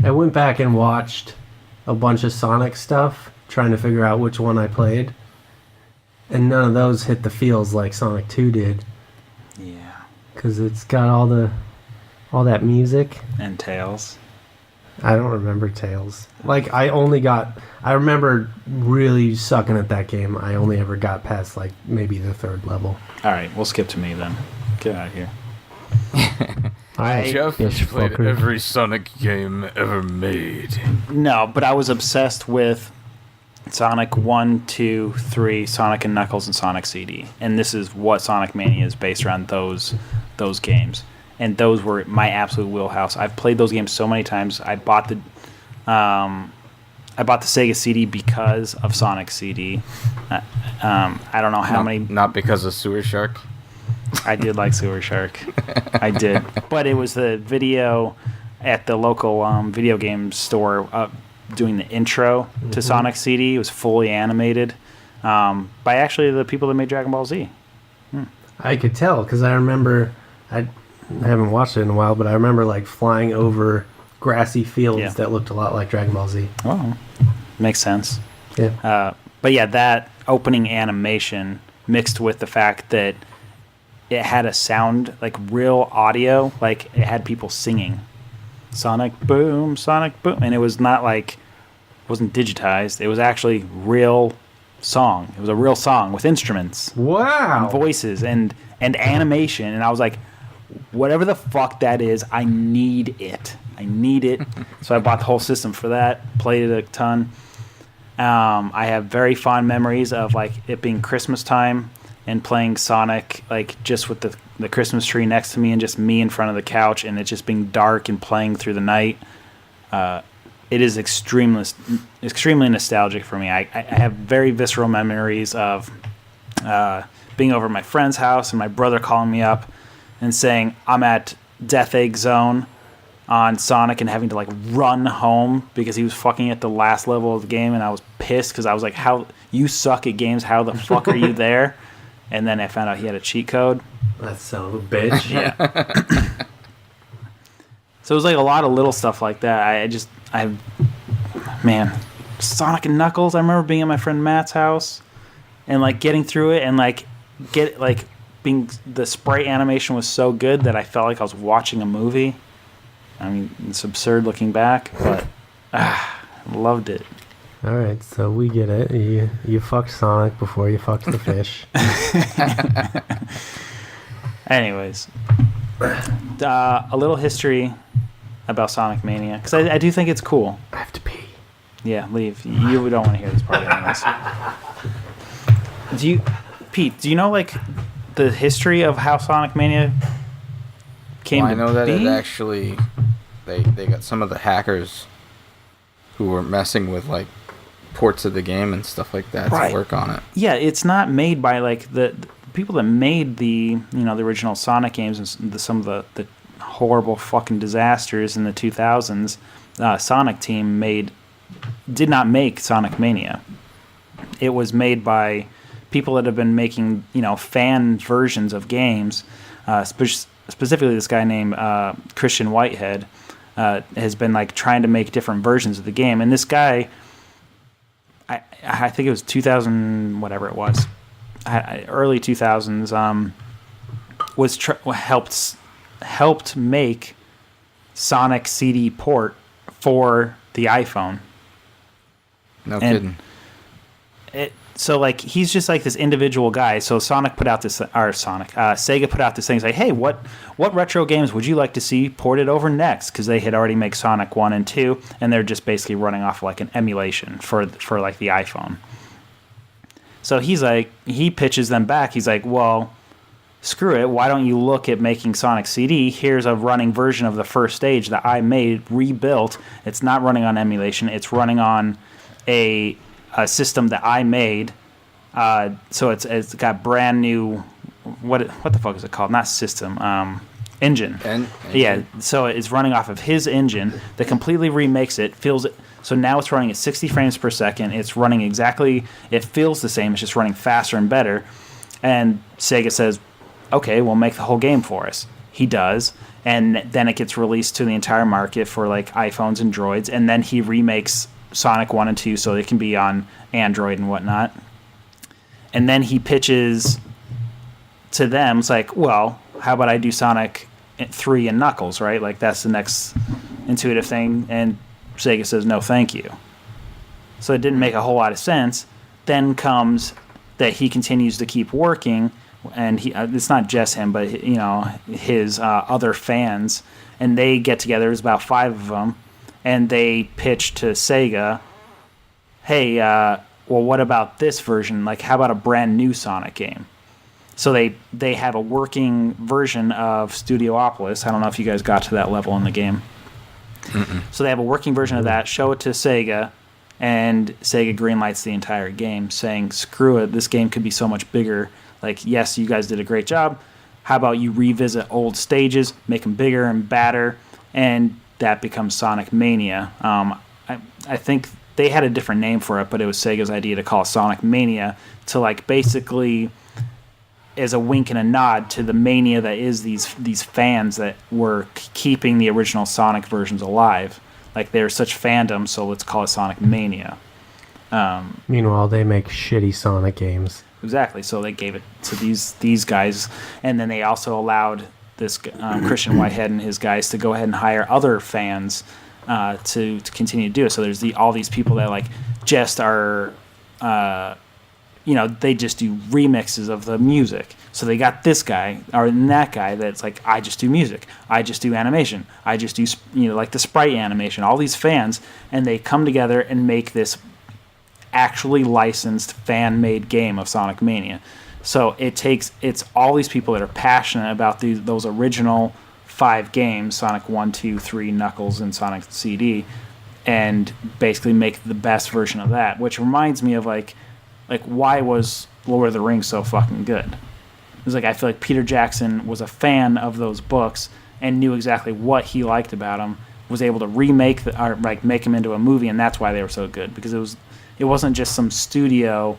I went back and watched a bunch of Sonic stuff, trying to figure out which one I played. And none of those hit the feels like Sonic 2 did. Yeah. Because it's got all that music. And Tails. I don't remember Tails. Like, I remember really sucking at that game. I only ever got past, maybe the third level. All right, we'll skip to me then. Get out of here. Jeff has played every Sonic game ever made. No, but I was obsessed with Sonic 1, 2, 3, Sonic and Knuckles, and Sonic CD. And this is what Sonic Mania is based around, those games. And those were my absolute wheelhouse. I've played those games so many times. I bought the Sega CD because of Sonic CD. I don't know how many. Not because of Sewer Shark. I did like Sewer Shark. I did. But it was the video at the local video game store doing the intro to Sonic CD. It was fully animated by actually the people that made Dragon Ball Z. I could tell because I remember, I haven't watched it in a while, but I remember like flying over grassy fields that looked a lot like Dragon Ball Z. Oh, makes sense. Yeah. But yeah, that opening animation mixed with the fact that it had a sound, like real audio, like it had people singing. Sonic Boom, Sonic Boom. And it was not like, it wasn't digitized. It was actually real song. It was a real song with instruments. Wow. And voices and animation. And I was like, whatever the fuck that is, I need it. I need it. So I bought the whole system for that, played it a ton. I have very fond memories of like it being Christmas time and playing Sonic like just with the Christmas tree next to me and just me in front of the couch and it just being dark and playing through the night. It is extremely nostalgic for me. I have very visceral memories of being over at my friend's house and my brother calling me up and saying I'm at Death Egg Zone on Sonic and having to like run home because he was fucking at the last level of the game and I was pissed because I was like, how you suck at games, how the fuck are you there? And then I found out he had a cheat code. That son of a bitch. Yeah. So it was like a lot of little stuff like that. Man, Sonic and Knuckles. I remember being at my friend Matt's house and like getting through it and like the sprite animation was so good that I felt like I was watching a movie. I mean, it's absurd looking back, but loved it. All right, so we get it. You fucked Sonic before you fucked the fish. Anyways, a little history about Sonic Mania, because I do think it's cool. I have to pee. Yeah, leave. You don't want to hear this part anyways. Pete, do you know like the history of how Sonic Mania came to be? I know that it actually, they got some of the hackers who were messing with like ports of the game and stuff like that to work on it. Yeah, it's not made by like the people that made the the original Sonic games and some of the horrible fucking disasters in the 2000s. Sonic team did not make Sonic Mania. It was made by people that have been making fan versions of games. Specifically, this guy named Christian Whitehead has been like trying to make different versions of the game, and this guy. I think it was 2000, whatever it was, early 2000s. Helped make Sonic CD port for the iPhone. No kidding. So like he's just like this individual guy. So Sega put out this thing. It's like, hey, what retro games would you like to see ported over next? Because they had already made Sonic 1 and 2, and they're just basically running off like an emulation for like the iPhone. So he pitches them back. He's like, well, screw it. Why don't you look at making Sonic CD? Here's a running version of the first stage that I made, rebuilt. It's not running on emulation. It's running on a system that I made, so it's got brand new. What the fuck is it called? Not system, engine. Yeah, so it's running off of his engine that completely remakes it, fills it. So now it's running at 60 frames per second. It's running exactly. It feels the same. It's just running faster and better. And Sega says, "Okay, we'll make the whole game for us." He does, and then it gets released to the entire market for like iPhones and Droids. And then he remakes Sonic 1 and 2 so they can be on Android and whatnot. And then he pitches to them, it's like, well, how about I do Sonic 3 and Knuckles, right? Like, that's the next intuitive thing. And Sega says, no, thank you. So it didn't make a whole lot of sense. Then comes that he continues to keep working, and it's not just him, but, his other fans, and they get together. There's about 5 of them. And they pitched to Sega, hey, well, what about this version? Like, how about a brand new Sonic game? So they have a working version of Studiopolis. I don't know if you guys got to that level in the game. Mm-mm. So they have a working version of that, show it to Sega, and Sega greenlights the entire game, saying, screw it, this game could be so much bigger. Like, yes, you guys did a great job. how about you revisit old stages, make them bigger and badder, and that becomes Sonic Mania. I think they had a different name for it, but it was Sega's idea to call it Sonic Mania to like basically as a wink and a nod to the mania that is these fans that were keeping the original Sonic versions alive. Like they're such fandom, so let's call it Sonic Mania. Meanwhile, they make shitty Sonic games. Exactly. So they gave it to these guys, and then they also allowed this Christian Whitehead and his guys to go ahead and hire other fans to continue to do it. So there's all these people that like just are, they just do remixes of the music. So they got this guy or that guy that's like, I just do music, I just do animation, I just do like the sprite animation. All these fans, and they come together and make this actually licensed fan-made game of Sonic Mania. So it's all these people that are passionate about those original 5 games, Sonic 1, 2, 3, Knuckles, and Sonic CD, and basically make the best version of that. Which reminds me of like why was Lord of the Rings so fucking good? It was like I feel like Peter Jackson was a fan of those books and knew exactly what he liked about them, was able to remake make them into a movie, and that's why they were so good, because it wasn't just some studio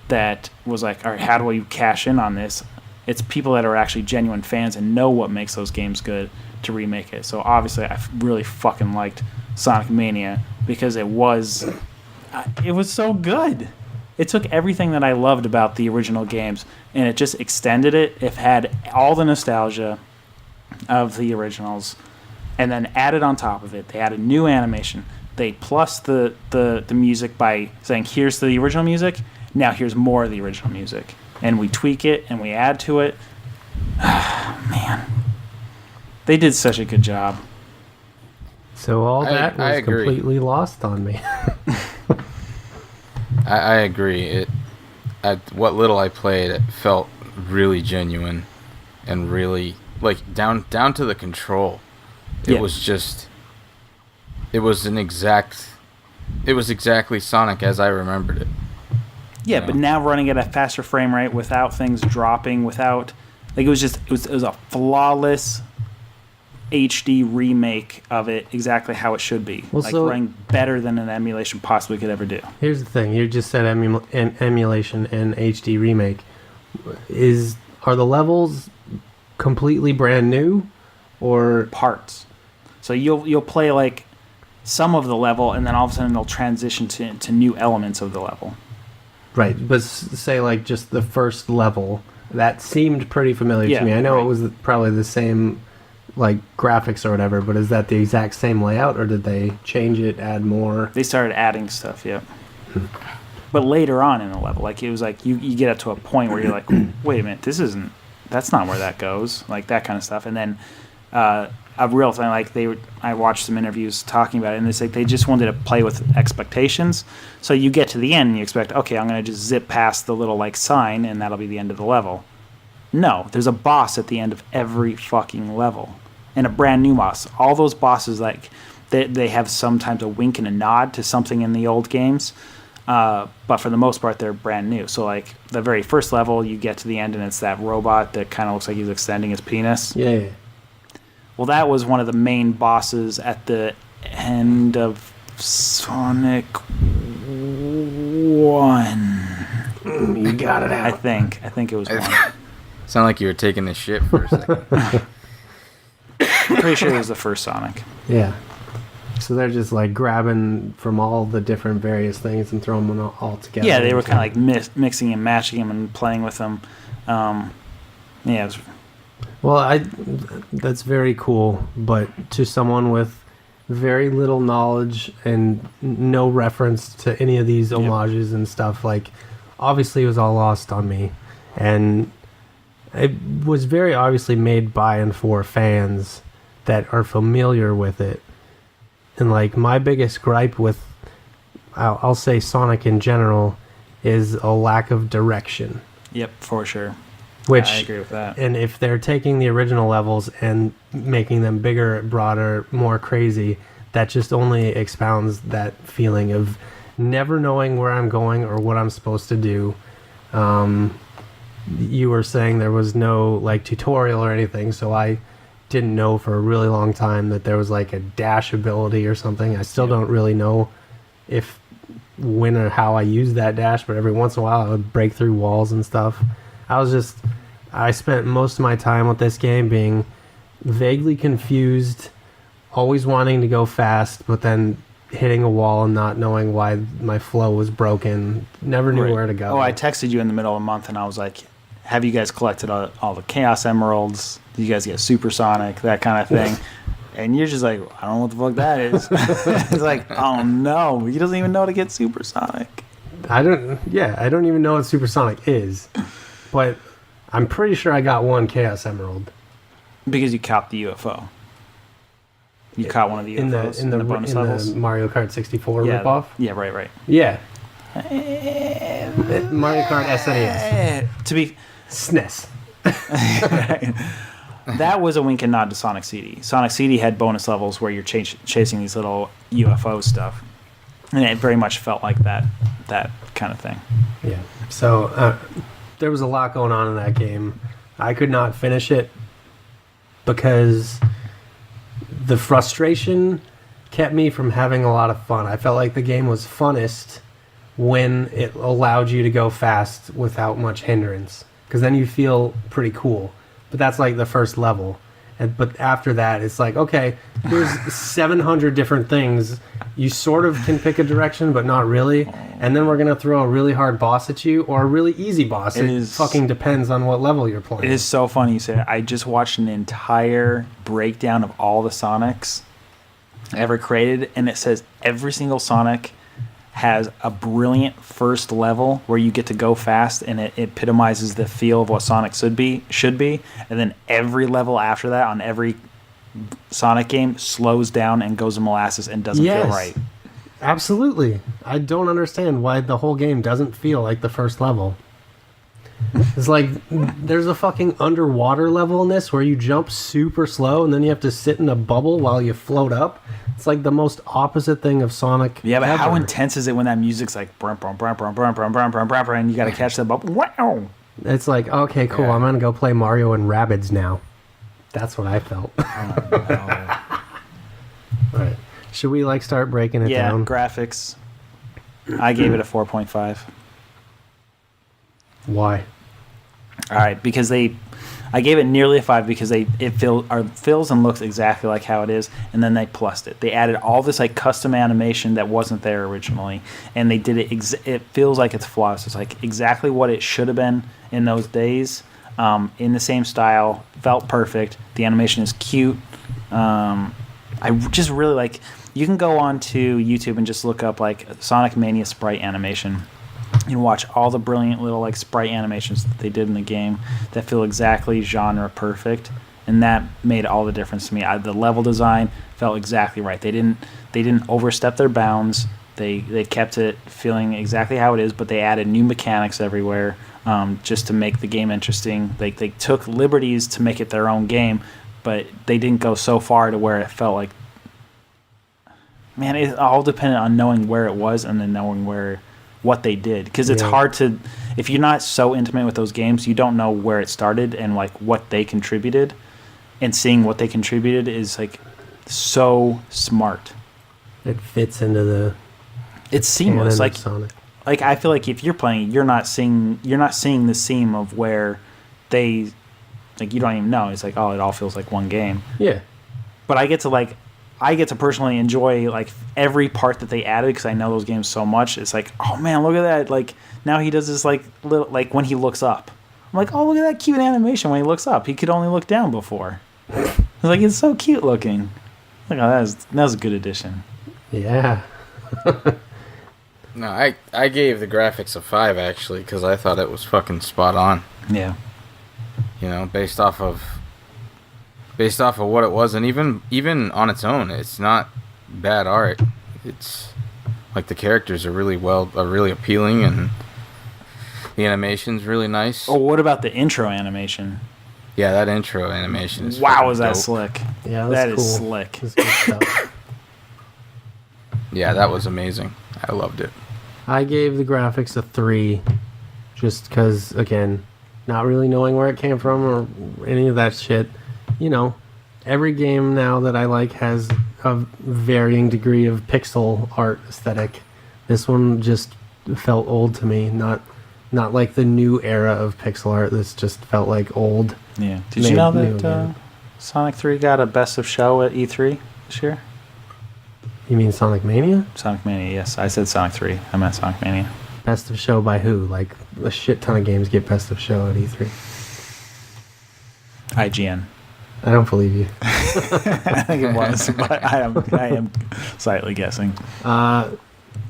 that was like, all right, how do you cash in on this? It's people that are actually genuine fans and know what makes those games good to remake it. So obviously I really fucking liked Sonic Mania because it was so good. It took everything that I loved about the original games and it just extended it. It had all the nostalgia of the originals and then added on top of it. They added new animation. They plus the music by saying, here's the original music, now here's more of the original music. And we tweak it and we add to it. Man. They did such a good job. So all that was completely lost on me. I agree. What little I played, it felt really genuine and really, like, down to the control. It was just... It was exactly Sonic as I remembered it. Yeah, but now running at a faster frame rate without things dropping, without like it was a flawless HD remake of it, exactly how it should be. Well, like running better than an emulation possibly could ever do. Here's the thing: you just said emulation and HD remake. Are the levels completely brand new, or parts? So you'll play like some of the level, and then all of a sudden they'll transition to new elements of the level. Right, but say like just the first level, that seemed pretty familiar to me. I know it was probably the same like graphics or whatever, but is that the exact same layout, or did they change it, add more? They started adding stuff, yeah. But later on in the level, like it was like you get up to a point where you're like, wait a minute, that's not where that goes, like that kind of stuff. And then a real thing, like I watched some interviews talking about it, and it's like they just wanted to play with expectations. So you get to the end and you expect, okay, I'm going to just zip past the little like sign and that'll be the end of the level. No, there's a boss at the end of every fucking level, and a brand new boss. All those bosses, like they have sometimes a wink and a nod to something in the old games, but for the most part they're brand new. So like the very first level, you get to the end and it's that robot that kind of looks like he's extending his penis. Yeah. Well, that was one of the main bosses at the end of Sonic 1. You got it out. I think it was 1. Sound like you were taking a shit for a second. I'm pretty sure it was the first Sonic. Yeah. So they're just like grabbing from all the different various things and throwing them all together. Yeah, they were kind of like mixing and matching them and playing with them. Yeah, it was... Well, that's very cool, but to someone with very little knowledge and no reference to any of these homages and stuff, like, obviously it was all lost on me. And it was very obviously made by and for fans that are familiar with it. And, like, my biggest gripe with, I'll say Sonic in general, is a lack of direction. Yep, for sure. Which, I agree with that. And if they're taking the original levels and making them bigger, broader, more crazy, that just only expounds that feeling of never knowing where I'm going or what I'm supposed to do. you were saying there was no like tutorial or anything, so I didn't know for a really long time that there was like a dash ability or something. I still don't really know if when or how I use that dash, but every once in a while I would break through walls and stuff. I spent most of my time with this game being vaguely confused, always wanting to go fast, but then hitting a wall and not knowing why my flow was broken. Never knew where to go. Oh, I texted you in the middle of the month and I was like, have you guys collected all the Chaos Emeralds? Did you guys get Supersonic? That kind of thing. And you're just like, I don't know what the fuck that is. It's like, oh no, he doesn't even know to get Supersonic. I don't even know what Supersonic is. But I'm pretty sure I got one Chaos Emerald. Because you caught the UFO. You caught one of the UFOs in the bonus levels? The Mario Kart 64 ripoff? Yeah, right. Yeah. Mario Kart SNES. To be... SNES. That was a wink and nod to Sonic CD. Sonic CD had bonus levels where you're chasing these little UFO stuff. And it very much felt like that kind of thing. Yeah. So there was a lot going on in that game. I could not finish it because the frustration kept me from having a lot of fun. I felt like the game was funnest when it allowed you to go fast without much hindrance, because then you feel pretty cool. But that's like the first level. But after that, it's like, okay, here's 700 different things. You sort of can pick a direction, but not really. And then we're going to throw a really hard boss at you or a really easy boss. It fucking depends on what level you're playing. It is so funny you say that. I just watched an entire breakdown of all the Sonics ever created, and it says every single Sonic has a brilliant first level where you get to go fast, and it epitomizes the feel of what Sonic should be, and then every level after that on every Sonic game slows down and goes to molasses and doesn't feel right. Absolutely. I don't understand why the whole game doesn't feel like the first level. It's like there's a fucking underwater level in this where you jump super slow and then you have to sit in a bubble while you float up. It's like the most opposite thing of Sonic. Yeah, but ever. How intense is it when that music's like brum, brum, brum, brum, brum, brum, brum, brum, brum, and you got to catch the bubble? Wow. It's like, okay, cool. I'm gonna go play Mario and Rabbids now. That's what I felt. Oh, no. All right. Should we like start breaking it down? Yeah, graphics. I gave it a 4.5. Why? All right, because I gave it nearly a 5 because it feels and looks exactly like how it is, and then they plussed it. They added all this like custom animation that wasn't there originally, and they did it. It feels like it's flawless. It's like exactly what it should have been in those days, in the same style. Felt perfect. The animation is cute. I just really like. You can go on to YouTube and just look up like Sonic Mania sprite animation. You can watch all the brilliant little like sprite animations that they did in the game that feel exactly genre perfect, and that made all the difference to me. The level design felt exactly right. They didn't overstep their bounds. They kept it feeling exactly how it is, but they added new mechanics everywhere just to make the game interesting. They took liberties to make it their own game, but they didn't go so far to where it felt like, man, it all depended on knowing where it was and then knowing what they did, because it's hard to, if you're not so intimate with those games, you don't know where it started and like what they contributed, and seeing what they contributed is like so smart. It fits into the it's seamless. Like Sonic. Like I feel like if you're playing, you're not seeing the seam of where they, like, you don't even know. It's like, oh, it all feels like one game. Yeah. But I get to personally enjoy like every part that they added because I know those games so much. It's like, oh man, look at that! Like now he does this like little, like when he looks up. I'm like, oh, look at that cute animation when he looks up. He could only look down before. It's like, it's so cute looking. Like, oh, that was a good addition. Yeah. No, I gave the graphics a 5 actually because I thought it was fucking spot on. Yeah. You know, based off of what it was, and even on its own, it's not bad art. It's like the characters are really appealing, and the animation's really nice. Oh, what about the intro animation? Yeah, that intro animation is wow, is that dope. slick? Yeah, that cool. is slick. That's good stuff. Yeah, that was amazing. I loved it. I gave the graphics a 3, just because, again, not really knowing where it came from or any of that shit. You know, every game now that I like has a varying degree of pixel art aesthetic. This one just felt old to me, not like the new era of pixel art. This just felt like old. Yeah. Did you know that Sonic 3 got a best of show at E3 this year? You mean Sonic Mania? Sonic Mania, yes. I said Sonic 3. I meant Sonic Mania. Best of show by who? Like, a shit ton of games get best of show at E3. IGN. I don't believe you. I think it was, but I am slightly guessing.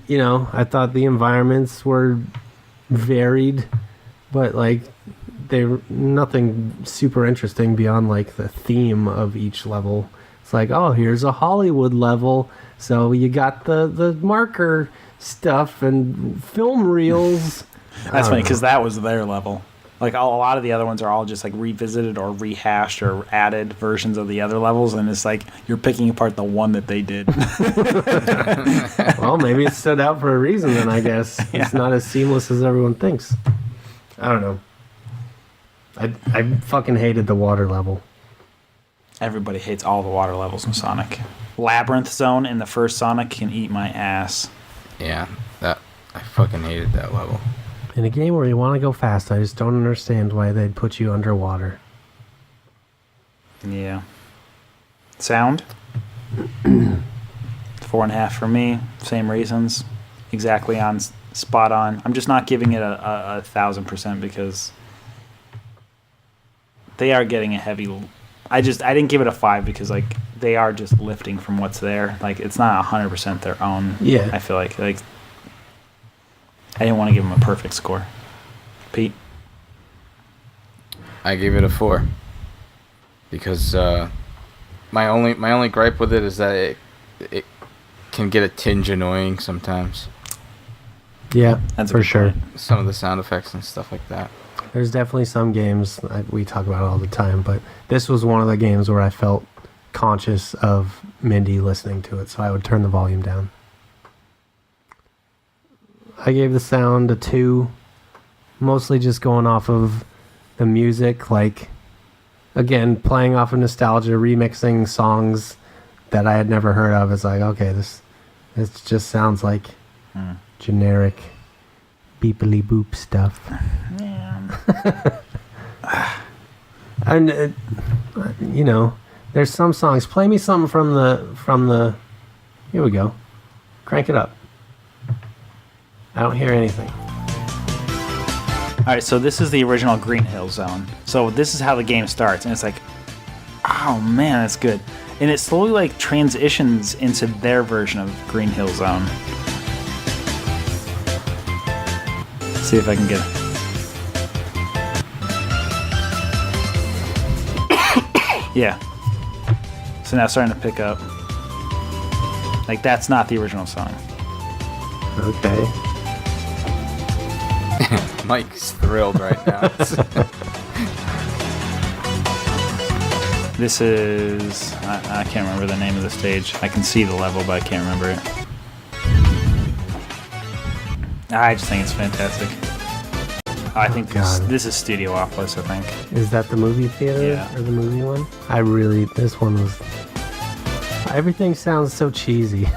You know, I thought the environments were varied, but like they were nothing super interesting beyond like the theme of each level. It's like, oh, here's a Hollywood level, so you got the marker stuff and film reels. That's funny because that was their level. Like a lot of the other ones are all just like revisited or rehashed or added versions of the other levels, and it's like you're picking apart the one that they did. Well, maybe it stood out for a reason then, I guess. Yeah. It's not as seamless as everyone thinks. I don't know. I fucking hated the water level. Everybody hates all the water levels in Sonic. Labyrinth Zone in the first Sonic can eat my ass. Yeah, I fucking hated that level. In a game where you want to go fast, I just don't understand why they'd put you underwater. Yeah. Sound? 4.5 for me. Same reasons. Exactly on spot on. I'm just not giving it a 1,000% because they are getting a heavy. I didn't give it a 5 because like they are just lifting from what's there. Like it's not 100% their own. Yeah. I feel like I didn't want to give them a perfect score. Pete? I gave it a 4 because my only gripe with it is that it can get a tinge annoying sometimes. Yeah, that's for sure. Point. Some of the sound effects and stuff like that. There's definitely some games we talk about all the time, but this was one of the games where I felt conscious of Mindy listening to it, so I would turn the volume down. I gave the sound a 2, mostly just going off of the music, like, again, playing off of nostalgia, remixing songs that I had never heard of. It's like, okay, this just sounds like generic beepily boop stuff. Yeah. And, you know, there's some songs. Play me something from the, here we go. Crank it up. I don't hear anything. All right, so this is the original Green Hill Zone. So this is how the game starts, and it's like, oh man, that's good. And it slowly like transitions into their version of Green Hill Zone. Let's see if I can get it. Yeah. So now it's starting to pick up. Like that's not the original song. Okay. Mike's thrilled right now. This is... I can't remember the name of the stage. I can see the level, but I can't remember it. I just think it's fantastic. I think this is Studiopolis, I think. Is that the movie theater? Yeah. Or the movie one? This one was... Everything sounds so cheesy.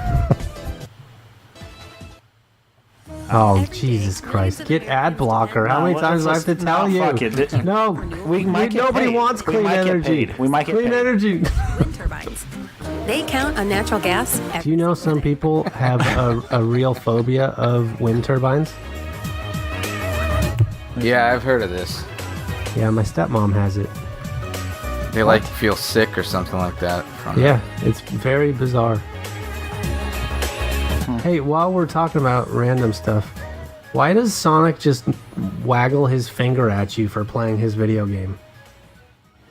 Oh, Jesus Christ. Get ad blocker. How many times do I have to tell you? Fuck it. No, nobody wants clean energy. We might get clean paid. energy. Wind turbines. They count on natural gas. Do you know some people have a real phobia of wind turbines? Yeah, I've heard of this. Yeah, my stepmom has it. They like feel sick or something like that from Yeah, it's very bizarre. Hey, while we're talking about random stuff, why does Sonic just waggle his finger at you for playing his video game?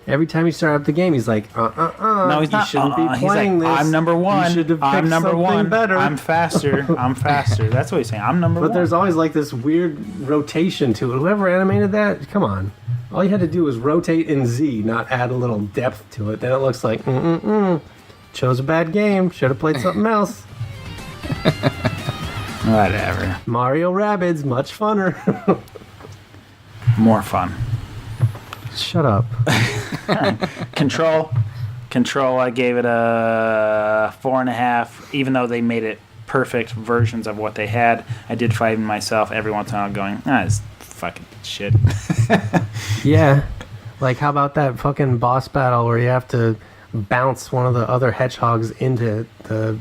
Every time you start up the game, he's like, No, he's not. You shouldn't be He's playing like, this. I'm number one. You should have I'm picked number something one. better. I'm faster. I'm faster. That's what he's saying. I'm number one. But there's always like this weird rotation to it. Whoever animated that, come on. All you had to do was rotate in Z, not add a little depth to it. Then it looks like, chose a bad game. Should have played something else. Whatever. Mario Rabbids, much funner. More fun. Shut up. Control, I gave it a 4.5, even though they made it perfect versions of what they had. I did find myself every once in a while going, it's fucking shit. Yeah. Like, how about that fucking boss battle where you have to bounce one of the other hedgehogs into the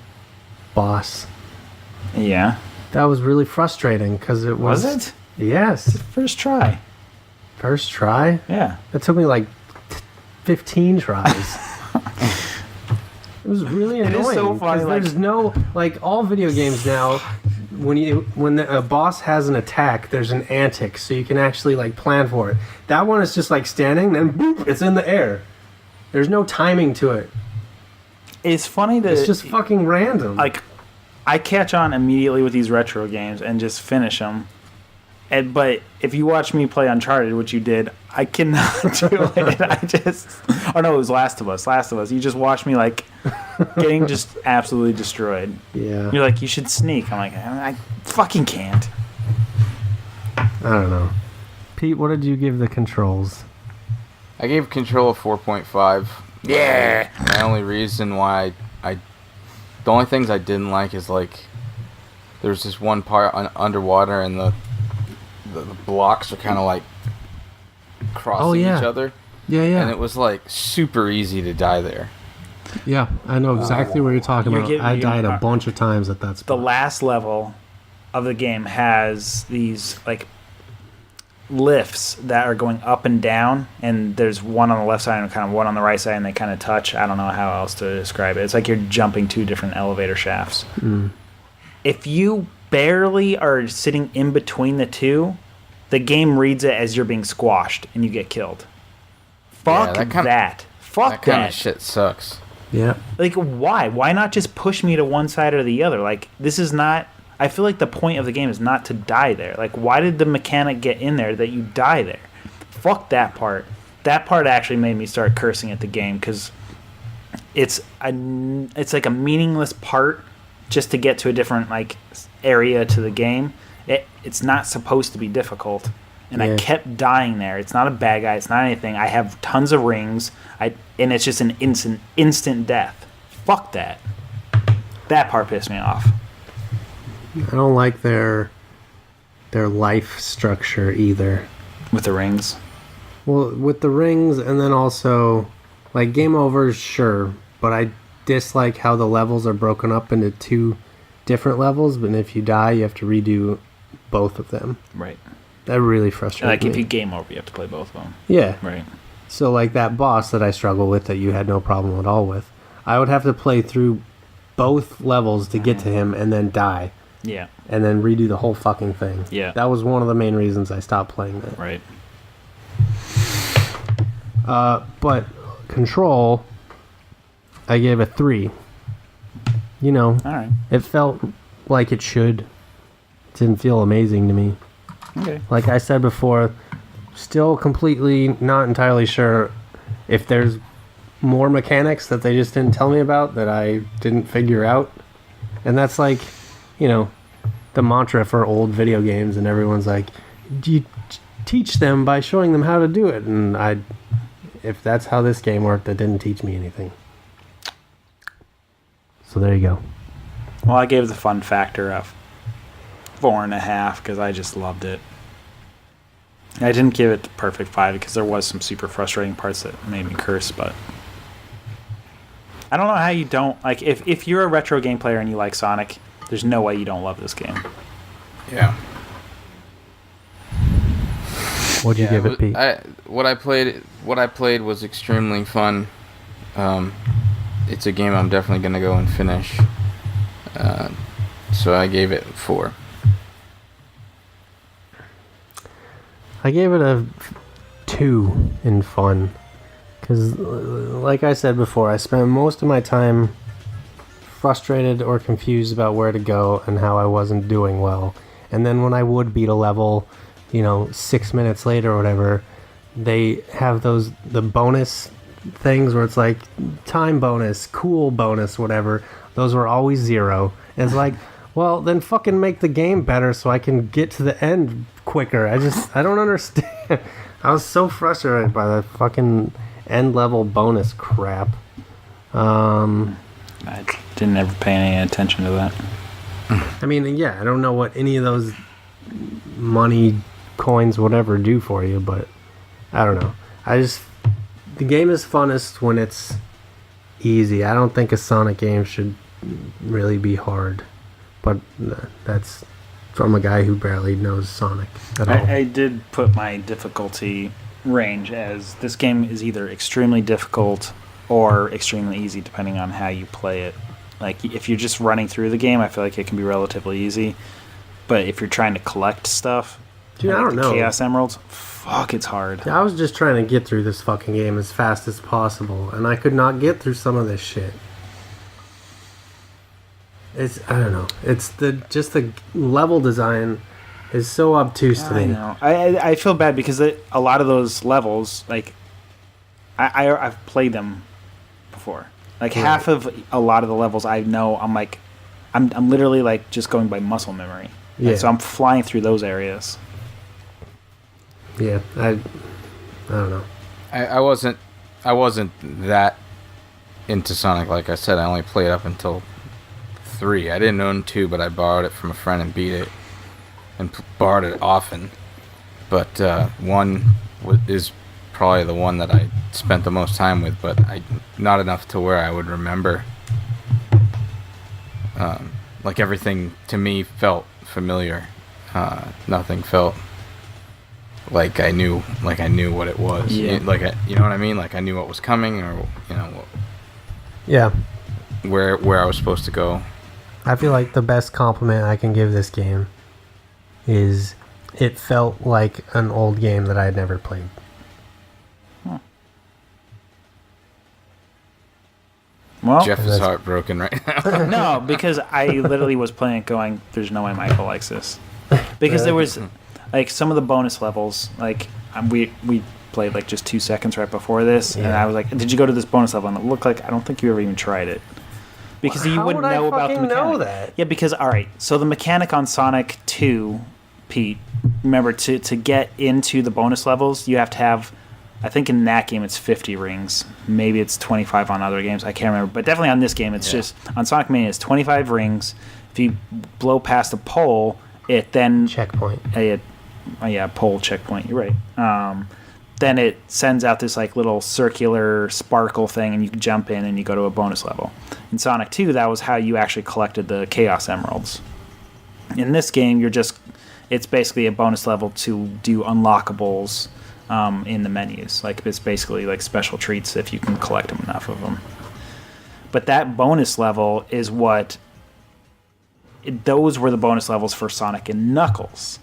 boss? Yeah. That was really frustrating because it was... Was it? Yes. First try. First try? Yeah. It took me like 15 tries. It was really annoying. It is so funny. There's no... Like, all video games now, when a boss has an attack, there's an antic, so you can actually, like, plan for it. That one is just, like, standing, then boop, it's in the air. There's no timing to it. It's funny that... It's just fucking random. Like, I catch on immediately with these retro games and just finish them. But if you watch me play Uncharted, which you did, I cannot do it. I just... Oh, no, it was Last of Us. You just watch me, like, getting just absolutely destroyed. Yeah. You're like, you should sneak. I'm like, I fucking can't. I don't know. Pete, what did you give the controls? I gave Control a 4.5. Yeah. My only reason why the only things I didn't like is, like, there's this one part underwater and the blocks are kind of, like, crossing each other. Yeah, yeah. And it was, like, super easy to die there. Yeah, I know exactly what you're talking about. I died a bunch of times at that spot. The last level of the game has these, like, lifts that are going up and down, and there's one on the left side and kind of one on the right side, and they kind of touch. I don't know how else to describe it. It's like you're jumping two different elevator shafts. If you barely are sitting in between the two, the game reads it as you're being squashed and you get killed. Fuck that. Fuck that kind of shit sucks. Yeah. Like, why? Why not just push me to one side or the other? Like, this is not... I feel like the point of the game is not to die there. Like, why did the mechanic get in there that you die there? Fuck that part. That part actually made me start cursing at the game because it's like a meaningless part just to get to a different, like, area to the game. It's not supposed to be difficult. And I kept dying there. It's not a bad guy. It's not anything. I have tons of rings. And it's just an instant death. Fuck that. That part pissed me off. I don't like their life structure either. With the rings? Well, with the rings, and then also, like, game overs, sure, but I dislike how the levels are broken up into two different levels, but if you die, you have to redo both of them. Right. That really frustrates me. Like, if you game over, you have to play both of them. Yeah. Right. So, like, that boss that I struggle with that you had no problem at all with, I would have to play through both levels to get to him and then die. Yeah. And then redo the whole fucking thing. Yeah. That was one of the main reasons I stopped playing that. Right. But Control, I gave a 3. You know, All right. it felt like it should. It didn't feel amazing to me. Okay. Like I said before, still completely not entirely sure if there's more mechanics that they just didn't tell me about that I didn't figure out. And that's like, you know, the mantra for old video games, and everyone's like, you teach them by showing them how to do it. And if that's how this game worked, that didn't teach me anything. So there you go. Well, I gave the fun factor of 4.5 because I just loved it. I didn't give it the perfect 5 because there was some super frustrating parts that made me curse, but I don't know how you don't like if you're a retro game player and you like Sonic, there's no way you don't love this game. Yeah. What'd you give it, Pete? What I played was extremely fun. It's a game I'm definitely gonna go and finish. So I gave it 4. I gave it a 2 in fun. Because, like I said before, I spent most of my time frustrated or confused about where to go and how I wasn't doing well. And then when I would beat a level, 6 minutes later or whatever, they have the bonus things where it's like time bonus, cool bonus, whatever. Those were always 0. And it's like, well, then fucking make the game better so I can get to the end quicker. I don't understand. I was so frustrated by that fucking end level bonus crap. I didn't ever pay any attention to that. I mean, yeah, I don't know what any of those money, coins, whatever do for you, but I don't know. The game is funnest when it's easy. I don't think a Sonic game should really be hard, but that's from a guy who barely knows Sonic at all. I did put my difficulty range as this game is either extremely difficult or extremely easy, depending on how you play it. Like, if you're just running through the game, I feel like it can be relatively easy. But if you're trying to collect stuff, dude, I don't know. Chaos Emeralds, fuck, it's hard. I was just trying to get through this fucking game as fast as possible, and I could not get through some of this shit. I don't know. It's the level design is so obtuse to me. I know. I feel bad because a lot of those levels, like, I've played them before. Like, half of a lot of the levels I know, I'm literally, like, just going by muscle memory. Yeah. So I'm flying through those areas. Yeah, I don't know. I wasn't that into Sonic. Like I said, I only played up until 3. I didn't own 2, but I borrowed it from a friend and beat it, and borrowed it often. But 1 is probably the one that I spent the most time with, but not enough to where I would remember. Like, everything to me felt familiar. Nothing felt like I knew what it was. Yeah. You know what I mean? Like, I knew what was coming, or Yeah. where I was supposed to go. I feel like the best compliment I can give this game is it felt like an old game that I had never played. Well, Jeff is heartbroken right now. No, because I literally was playing it going, there's no way Michael likes this. Because there was, like, some of the bonus levels, like, we played, like, just 2 seconds right before this, and I was like, did you go to this bonus level? And it looked like, I don't think you ever even tried it. Because you wouldn't know about the mechanic. Know that? Yeah, because, alright, so the mechanic on Sonic 2, Pete, remember, to get into the bonus levels, you have to have, I think in that game it's 50 rings. Maybe it's 25 on other games. I can't remember. But definitely on this game, it's just, on Sonic Mania, it's 25 rings. If you blow past a pole, it then... Checkpoint. Pole checkpoint. You're right. Then it sends out this, like, little circular sparkle thing, and you can jump in and you go to a bonus level. In Sonic 2, that was how you actually collected the Chaos Emeralds. In this game, it's basically a bonus level to do unlockables in the menus. Like, it's basically like special treats if you can collect enough of them. But that bonus level is those were the bonus levels for Sonic and Knuckles.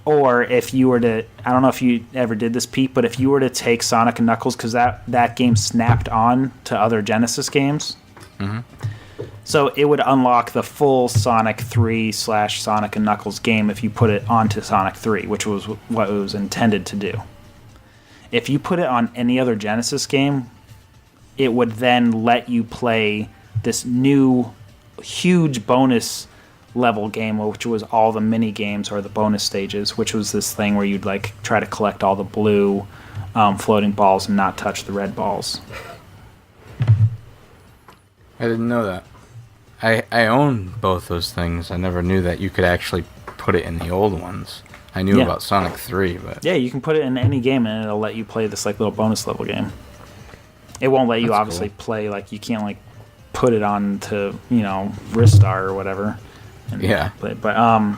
Or if you were to, I don't know if you ever did this, Pete, but if you were to take Sonic and Knuckles, because that game snapped on to other Genesis games, so it would unlock the full Sonic 3 / Sonic and Knuckles game if you put it onto Sonic 3, which was what it was intended to do. If you put it on any other Genesis game, it would then let you play this new huge bonus level game, which was all the mini games or the bonus stages, which was this thing where you'd, like, try to collect all the blue floating balls and not touch the red balls. I didn't know that. I own both those things. I never knew that you could actually put it in the old ones. I knew about Sonic 3, but... Yeah, you can put it in any game, and it'll let you play this, like, little bonus level game. It won't let you, obviously, play, like, you can't, like, put it on to, Ristar or whatever. And play it. But,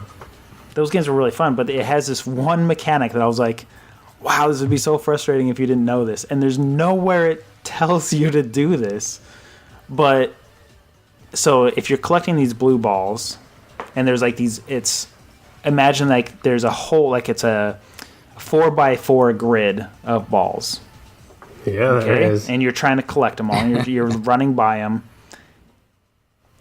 those games were really fun, but it has this one mechanic that I was like, wow, this would be so frustrating if you didn't know this. And there's nowhere it tells you to do this. But, so if you're collecting these blue balls, and there's, like, imagine, like, there's a whole, like, it's a 4x4 grid of balls. Yeah, there is. And you're trying to collect them all. And you're running by them.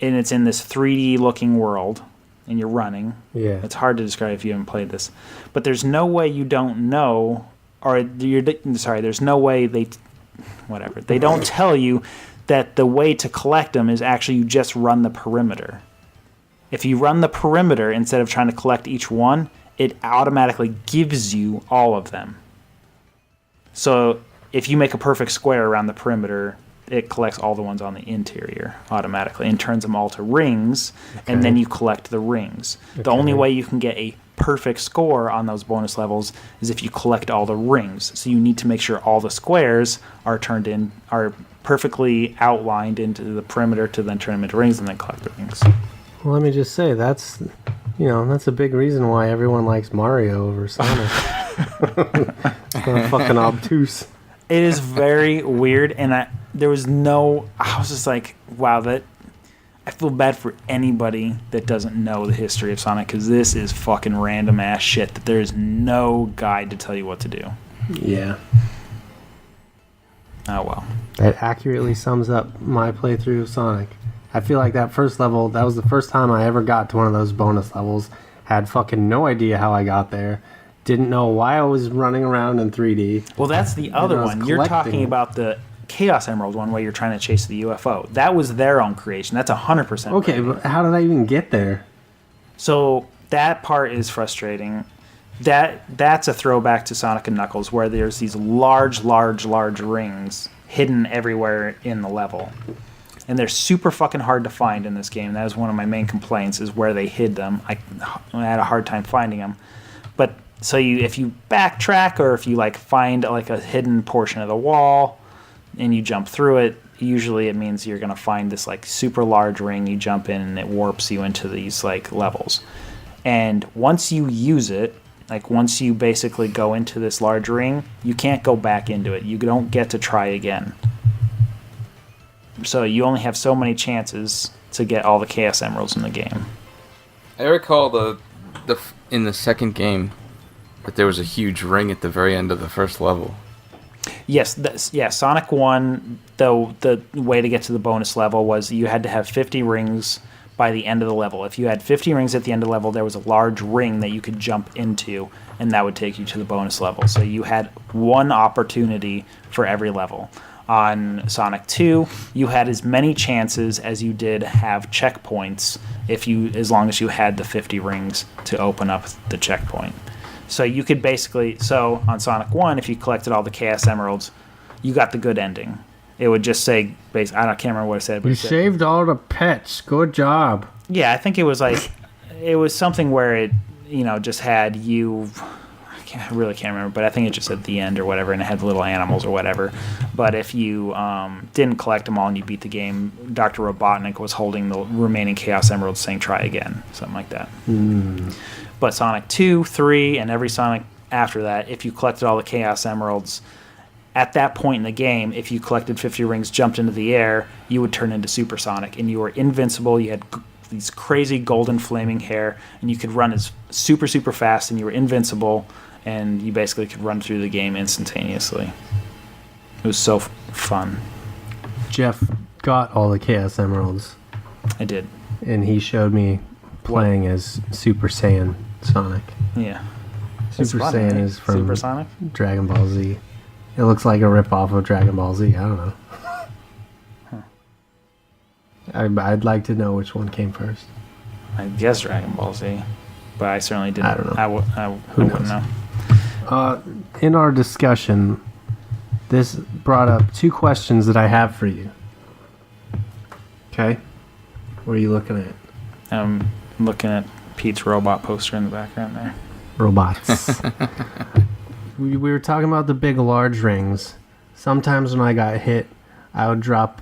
And it's in this 3D looking world. And you're running. Yeah. It's hard to describe if you haven't played this. But there's no way you don't know, there's no way they don't tell you that the way to collect them is actually you just run the perimeter. If you run the perimeter instead of trying to collect each one, it automatically gives you all of them. So if you make a perfect square around the perimeter, it collects all the ones on the interior automatically and turns them all to rings, and then you collect the rings. The only way you can get a perfect score on those bonus levels is if you collect all the rings. So you need to make sure all the squares are perfectly outlined into the perimeter to then turn them into rings and then collect the rings. Well, let me just say that's a big reason why everyone likes Mario over Sonic. It's fucking obtuse. It is very weird, and I was just like, wow, I feel bad for anybody that doesn't know the history of Sonic, because this is fucking random ass shit that there is no guide to tell you what to do. Yeah. Oh well. That accurately sums up my playthrough of Sonic. I feel like that first level, that was the first time I ever got to one of those bonus levels. Had fucking no idea how I got there. Didn't know why I was running around in 3D. Well, that's the other one. You're talking about the Chaos Emerald one where you're trying to chase the UFO. That was their own creation. That's 100%. Okay, but how did I even get there? So that part is frustrating. That's a throwback to Sonic and Knuckles, where there's these large rings hidden everywhere in the level. And they're super fucking hard to find in this game. That was one of my main complaints, is where they hid them. I had a hard time finding them. But so if you backtrack, or if you find a hidden portion of the wall and you jump through it, usually it means you're going to find this super large ring. You jump in and it warps you into these levels. And once you use it, once you basically go into this large ring, you can't go back into it. You don't get to try again. So you only have so many chances to get all the Chaos Emeralds in the game. I recall in the second game that there was a huge ring at the very end of the first level. Yes, Sonic 1, though, the way to get to the bonus level was you had to have 50 rings by the end of the level. If you had 50 rings at the end of the level, there was a large ring that you could jump into, and that would take you to the bonus level. So you had one opportunity for every level. On Sonic 2, you had as many chances as you did have checkpoints as long as you had the 50 rings to open up the checkpoint. So you could on Sonic 1, if you collected all the Chaos Emeralds, you got the good ending. It would just say, I can't remember what it said. But you saved all the pets. Good job. Yeah, I think it was it was something where it, just had you. I really can't remember, but I think it just said the end or whatever, and it had little animals or whatever. But if you didn't collect them all and you beat the game, Dr. Robotnik was holding the remaining Chaos Emeralds saying try again, something like that. But Sonic 2, 3, and every Sonic after that, if you collected all the Chaos Emeralds, at that point in the game, if you collected 50 rings, jumped into the air, you would turn into Super Sonic, and you were invincible. You had these crazy golden flaming hair, and you could run as super, super fast, and you were invincible, and you basically could run through the game instantaneously. It was so fun. Jeff got all the Chaos Emeralds. I did. And he showed me playing as Super Saiyan Sonic. Yeah. Super Saiyan is from Super Sonic? Dragon Ball Z. It looks like a rip-off of Dragon Ball Z. I don't know. I'd like to know which one came first. I guess Dragon Ball Z. But I certainly didn't. I don't know. I wouldn't know. In our discussion, this brought up two questions that I have for you. Okay? What are you looking at? I'm looking at Pete's robot poster in the background there. Robots. we were talking about the big, large rings. Sometimes when I got hit, I would drop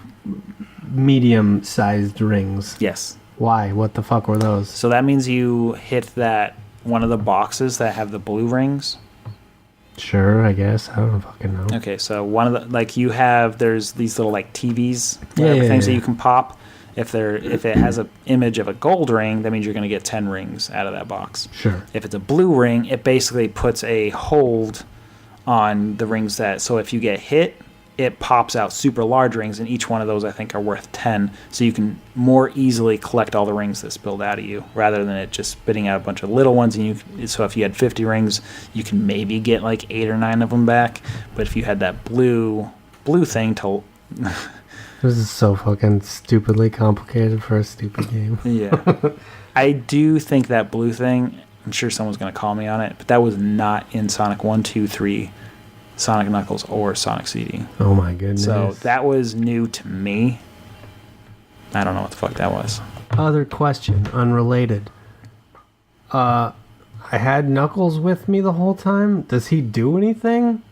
medium-sized rings. Yes. Why? What the fuck were those? So that means you hit one of the boxes that have the blue rings. Sure, I guess. I don't fucking know. Okay, so one of the there's these little TVs, things that you can pop. If it has an image of a gold ring, that means you're going to get 10 rings out of that box. Sure. If it's a blue ring, it basically puts a hold on the rings so if you get hit, it pops out super large rings, and each one of those I think are worth 10, so you can more easily collect all the rings that spilled out of you, rather than it just spitting out a bunch of little ones. So if you had 50 rings, you can maybe get 8 or 9 of them back, but if you had that blue thing to... This is so fucking stupidly complicated for a stupid game. Yeah. I do think that blue thing, I'm sure someone's going to call me on it, but that was not in Sonic 1, 2, 3, Sonic Knuckles or Sonic CD. Oh my goodness. So that was new to me. I don't know what the fuck that was. Other question, unrelated. I had Knuckles with me the whole time. Does he do anything?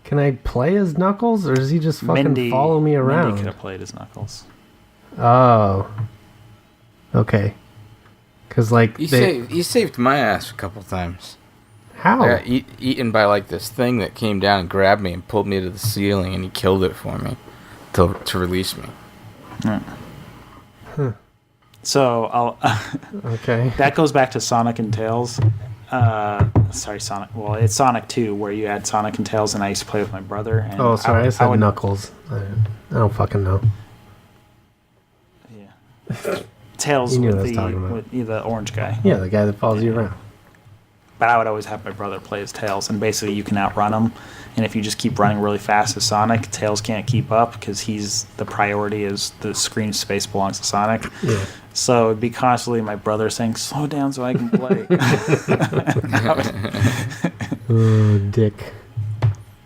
Can I play as Knuckles, or does he just fucking follow me around? Mindy could have played as Knuckles. Oh. Okay. Because, like... You saved my ass a couple times. How? I got eaten by, like, this thing that came down and grabbed me and pulled me to the ceiling, and he killed it for me to release me. So, I'll... Okay. That goes back to Sonic and Tails. Sorry, Sonic. Well, it's Sonic 2, where you had Sonic and Tails, and I used to play with my brother. And Oh, sorry, I said Knuckles. I don't fucking know. Yeah. Tails You knew with what I was talking about. the orange guy. Yeah, the guy that follows you around. But I would always have my brother play as Tails, and basically you can outrun him. And if you just keep running really fast as Sonic, Tails can't keep up because the priority is the screen space belongs to Sonic. Yeah. So it'd be constantly my brother saying, "Slow down so I can play." Oh, dick.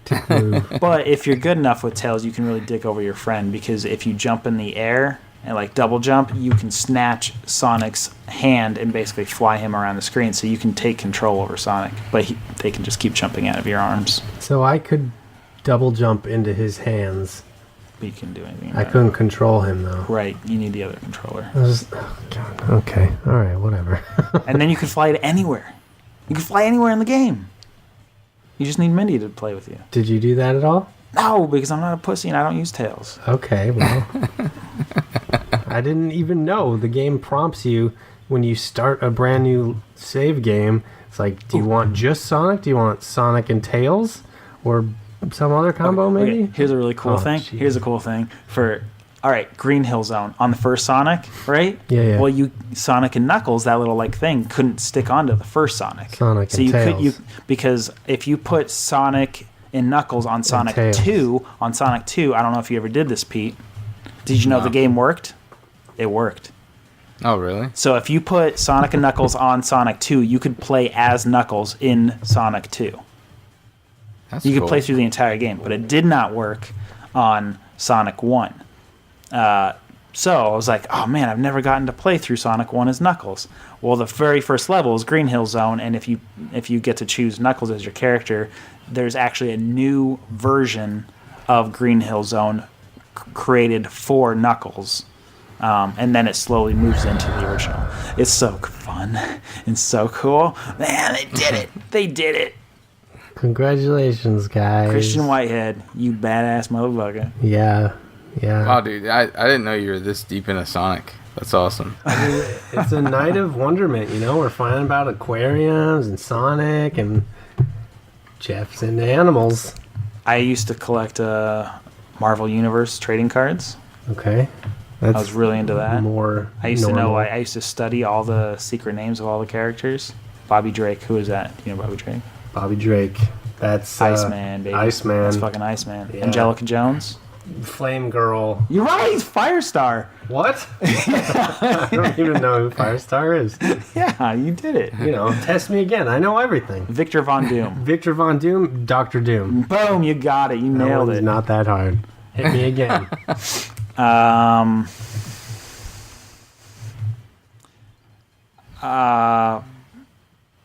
Dick move. But if you're good enough with Tails, you can really dick over your friend, because if you jump in the air and like double jump, you can snatch Sonic's hand and basically fly him around the screen, so you can take control over Sonic. But they can just keep jumping out of your arms. So I could double jump into his hands. But you can do anything. I couldn't control him, though. Right, you need the other controller. Oh, God. Okay. All right, whatever. And then you can fly to anywhere. You can fly anywhere in the game. You just need Mindy to play with you. Did you do that at all? No, because I'm not a pussy and I don't use Tails. Okay, well. I didn't even know. The game prompts you when you start a brand new save game. It's like, do you want just Sonic? Do you want Sonic and Tails? Or some other combo, maybe? Okay. Here's a really cool thing. Geez. Here's a cool thing for... All right, Green Hill Zone on the first Sonic, right? Yeah. Well, Sonic and Knuckles, that little like thing, couldn't stick onto the first Sonic. Sonic and Tails. Because if you put Sonic and Knuckles on Sonic 2, I don't know if you ever did this, Pete. Did you know the game worked? It worked. Oh, really? So if you put Sonic and Knuckles on Sonic 2, you could play as Knuckles in Sonic 2. That's You cool. could play through the entire game, but it did not work on Sonic 1. So I was like, oh man, I've never gotten to play through Sonic 1 as Knuckles. Well, the very first level is Green Hill Zone, and if you get to choose Knuckles as your character, there's actually a new version of Green Hill Zone created for Knuckles. And then it slowly moves into the original. It's so fun and so cool. Man, they did it. They did it. Congratulations, guys. Christian Whitehead, you badass motherfucker. Yeah. Wow, dude, I didn't know you were this deep into Sonic. That's awesome. I mean, it's a night of wonderment, you know? We're finding about aquariums and Sonic, and Jeff's into animals. I used to collect Marvel Universe trading cards. Okay. I was really into that. More I used normal. to know. I used to study all the secret names of all the characters. Bobby Drake. Who is that? Do you know Bobby Drake? Bobby Drake. That's Iceman, baby. Iceman. That's fucking Iceman. Yeah. Angelica Jones. Flame Girl. You're right. Firestar. What? I don't even know who Firestar is. Yeah, you did it. You know, test me again. I know everything. Victor Von Doom. Victor Von Doom, Dr. Doom. Boom! You got it. You That nailed one's it. not that hard. Hit me again.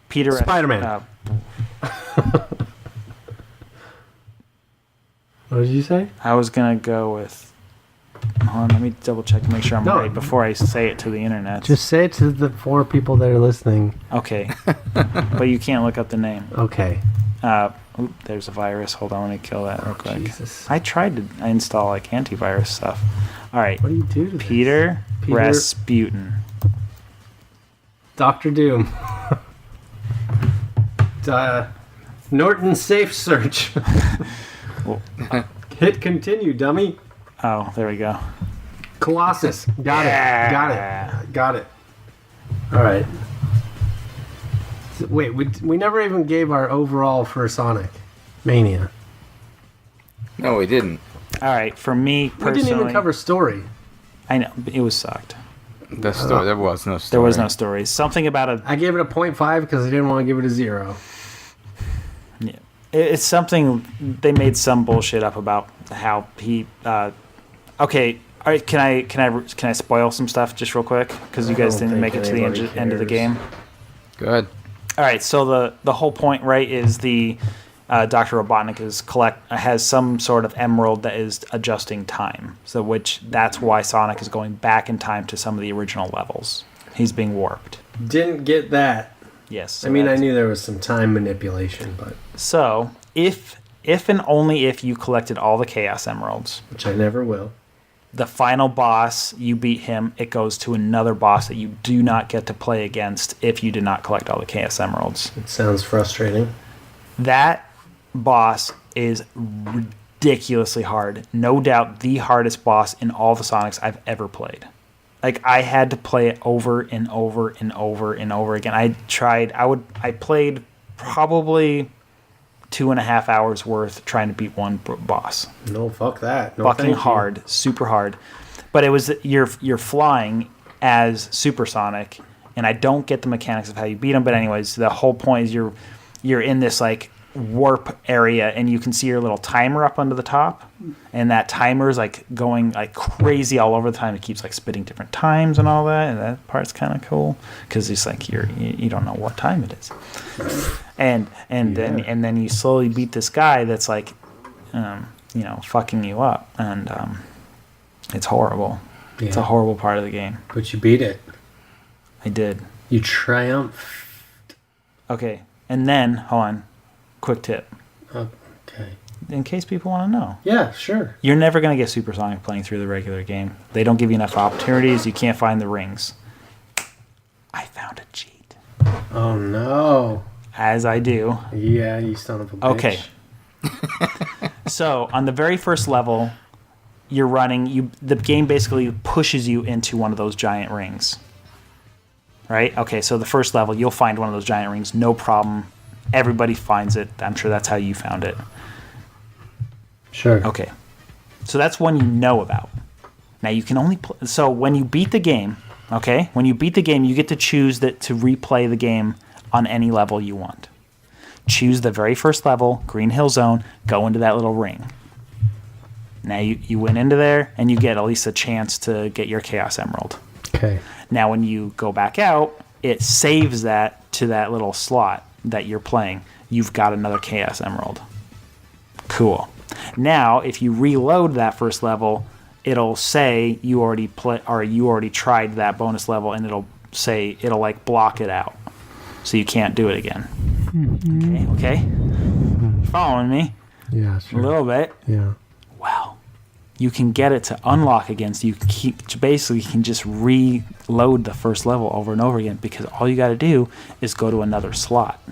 Peter. Spider-Man. What did you say? I was gonna go with. Hold on, let me double check to make sure I'm No. right before I say it to the internet. Just say it to the 4 people that are listening. Okay, but you can't look up the name. Okay. There's a virus. Hold on, let me kill that real quick. Jesus. I tried to install like antivirus stuff. All right, What do you do to this? Peter Peter- Rasputin. Dr. Doom. Norton Safe Search. Well, Hit continue, dummy. oh, there we go. Colossus. Got Yeah. it. Got it. Got it. All right. So, wait, we never even gave our overall for Sonic Mania. No, we didn't. All right, for me We personally, didn't even cover story. I know it was sucked. The story. There was no story. There was no story. Something about a I gave it a 0.5 because I didn't want to give it a 0. yeah. It's something they made some bullshit up about how he. Okay, all right. Can I spoil some stuff just real quick because you guys didn't make it to the end of the game. Go ahead. All right. So the whole point, right, is the Dr. Robotnik has some sort of emerald that is adjusting time. So that's why Sonic is going back in time to some of the original levels. He's being warped. Didn't get that. Yes. So I mean, I knew there was some time manipulation, but... So, if and only if you collected all the Chaos Emeralds... Which I never will. The final boss, you beat him, it goes to another boss that you do not get to play against if you did not collect all the Chaos Emeralds. It sounds frustrating. That boss is ridiculously hard. No doubt the hardest boss in all the Sonics I've ever played. Like, I had to play it over and over and over and over again. I played probably 2.5 hours worth trying to beat one boss. No, fuck that. No, fucking hard, super hard. But it was you're flying as Supersonic, and I don't get the mechanics of how you beat him. But anyways, the whole point is you're in this like warp area, and you can see your little timer up under the top, and that timer is like going like crazy all over the time. It keeps like spitting different times and all that, and that part's kind of cool because it's like you don't know what time it is, and then you slowly beat this guy that's like fucking you up, and it's horrible. Yeah. It's a horrible part of the game. But you beat it. I did. You triumphed. Okay, and then hold on. Quick tip. Okay. In case people want to know. Yeah, sure. You're never going to get Supersonic playing through the regular game. They don't give you enough opportunities. You can't find the rings. I found a cheat. Oh, no. As I do. Yeah, you son of a bitch. Okay. So, on the very first level, you're running. The game basically pushes you into one of those giant rings. Right? Okay, so the first level, you'll find one of those giant rings. No problem. Everybody finds it. I'm sure that's how you found it. Sure. Okay. So that's one you know about. Now you can only so when you beat the game, okay? When you beat the game, you get to choose to replay the game on any level you want. Choose the very first level, Green Hill Zone, go into that little ring. Now you went into there and you get at least a chance to get your Chaos Emerald. Okay. Now when you go back out, it saves that to that little slot that you're playing. You've got another Chaos Emerald. Cool. Now, if you reload that first level, it'll say you already tried that bonus level, and it'll like block it out, so you can't do it again. Mm-hmm. Okay. Following me? Yeah, sure. A little bit. Yeah. Well, you can get it to unlock again, so you can just reload the first level over and over again, because all you got to do is go to another slot.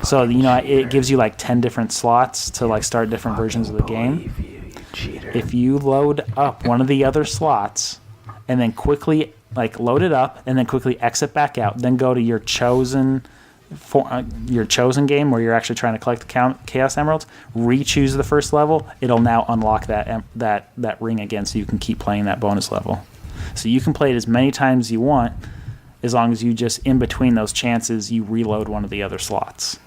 So it gives you like 10 different slots to like start different versions of the game. If you load up one of the other slots and then quickly like load it up and then quickly exit back out, then go to your chosen game where you're actually trying to collect the Chaos Emeralds, re-choose the first level, it'll now unlock that ring again, so you can keep playing that bonus level. So you can play it as many times as you want, as long as you just, in between those chances, you reload one of the other slots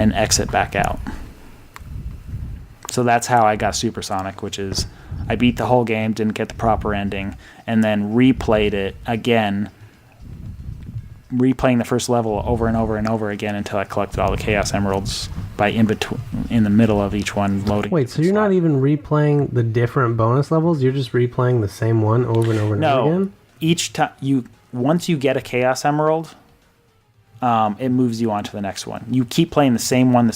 and exit back out. So that's how I got Supersonic, which is I beat the whole game, didn't get the proper ending, and then replayed it again, replaying the first level over and over and over again until I collected all the Chaos Emeralds in the middle of each one loading. Wait, so you're not even replaying the different bonus levels? You're just replaying the same one over and over and over again? No, each time once you get a Chaos Emerald, it moves you on to the next one. You keep playing the same one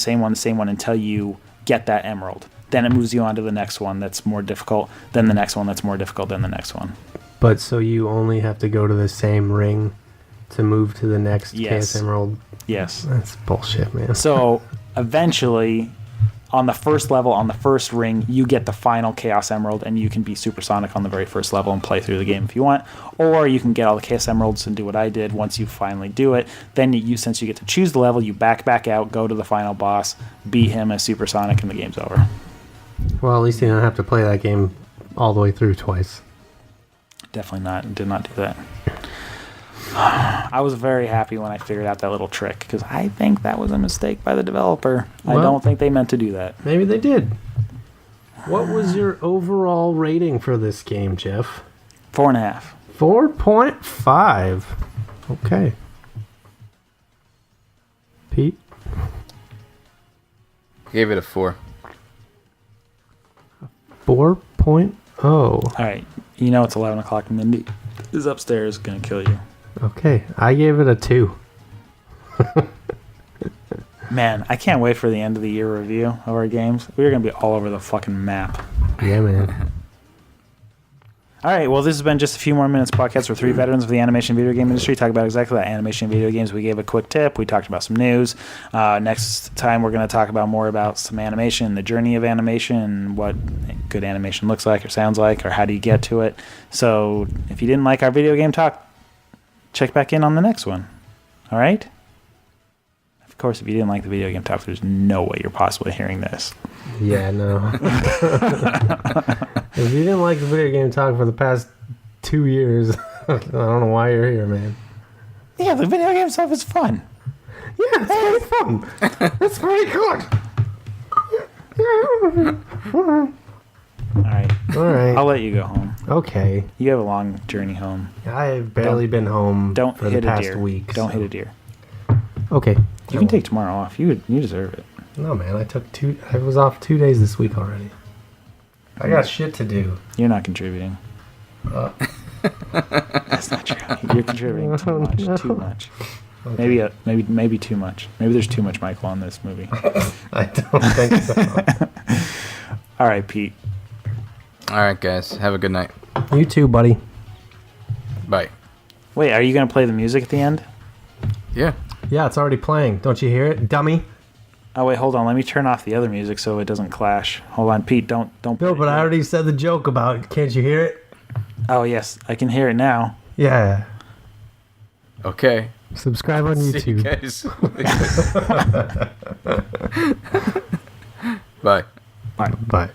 until you get that emerald. Then it moves you on to the next one that's more difficult, then the next one that's more difficult, then the next one. But so you only have to go to the same ring to move to the next Chaos Emerald? Yes. That's bullshit, man. So eventually, on the first level, on the first ring, you get the final Chaos Emerald, and you can be Supersonic on the very first level and play through the game if you want. Or you can get all the Chaos Emeralds and do what I did once you finally do it. Then since you get to choose the level, you back out, go to the final boss, beat him as Supersonic, and the game's over. Well, at least you don't have to play that game all the way through twice. Definitely not. Did not do that. I was very happy when I figured out that little trick because I think that was a mistake by the developer. Well, I don't think they meant to do that. Maybe they did. What was your overall rating for this game, Jeff? 4.5. 4.5. Okay. Pete? Gave it a 4. 4.0. All right. You know it's 11 o'clock. Mindy is upstairs going to kill you. Okay. I gave it a 2. Man, I can't wait for the end of the year review of our games. We're going to be all over the fucking map. Yeah, man. All right, well, this has been just a few more minutes podcast where 3 veterans of the animation video game industry talk about exactly that, animation video games. We gave a quick tip. We talked about some news. Next time, we're going to talk about more about some animation, the journey of animation, what good animation looks like or sounds like, or how do you get to it. So if you didn't like our video game talk, check back in on the next one. All right? Of course, if you didn't like the video game talk, there's no way you're possibly hearing this. Yeah, no. If you didn't like the video game talk for the past 2 years, I don't know why you're here, man. Yeah, the video game stuff is fun. Yeah, it's pretty fun. It's pretty good. All right. All right. I'll let you go home. Okay. You have a long journey home. I've barely been home Don't for the hit a past deer. week. Don't so- hit a deer. Okay. You can take tomorrow off. You deserve it. No, man. I was off 2 days this week already. I got shit to do. You're not contributing. That's not true. You're contributing too much. No. Too much. Okay. Maybe too much. Maybe there's too much Michael on this movie. I don't think so. All right, Pete. All right, guys. Have a good night. You too, buddy. Bye. Wait, are you gonna play the music at the end? Yeah. Yeah, it's already playing. Don't you hear it, dummy? Oh wait, hold on. Let me turn off the other music so it doesn't clash. Hold on, Pete. Don't. No, but I already said the joke about. Can't you hear it? Oh yes, I can hear it now. Yeah. Okay. Subscribe on See you YouTube. guys. Bye. Bye. Bye.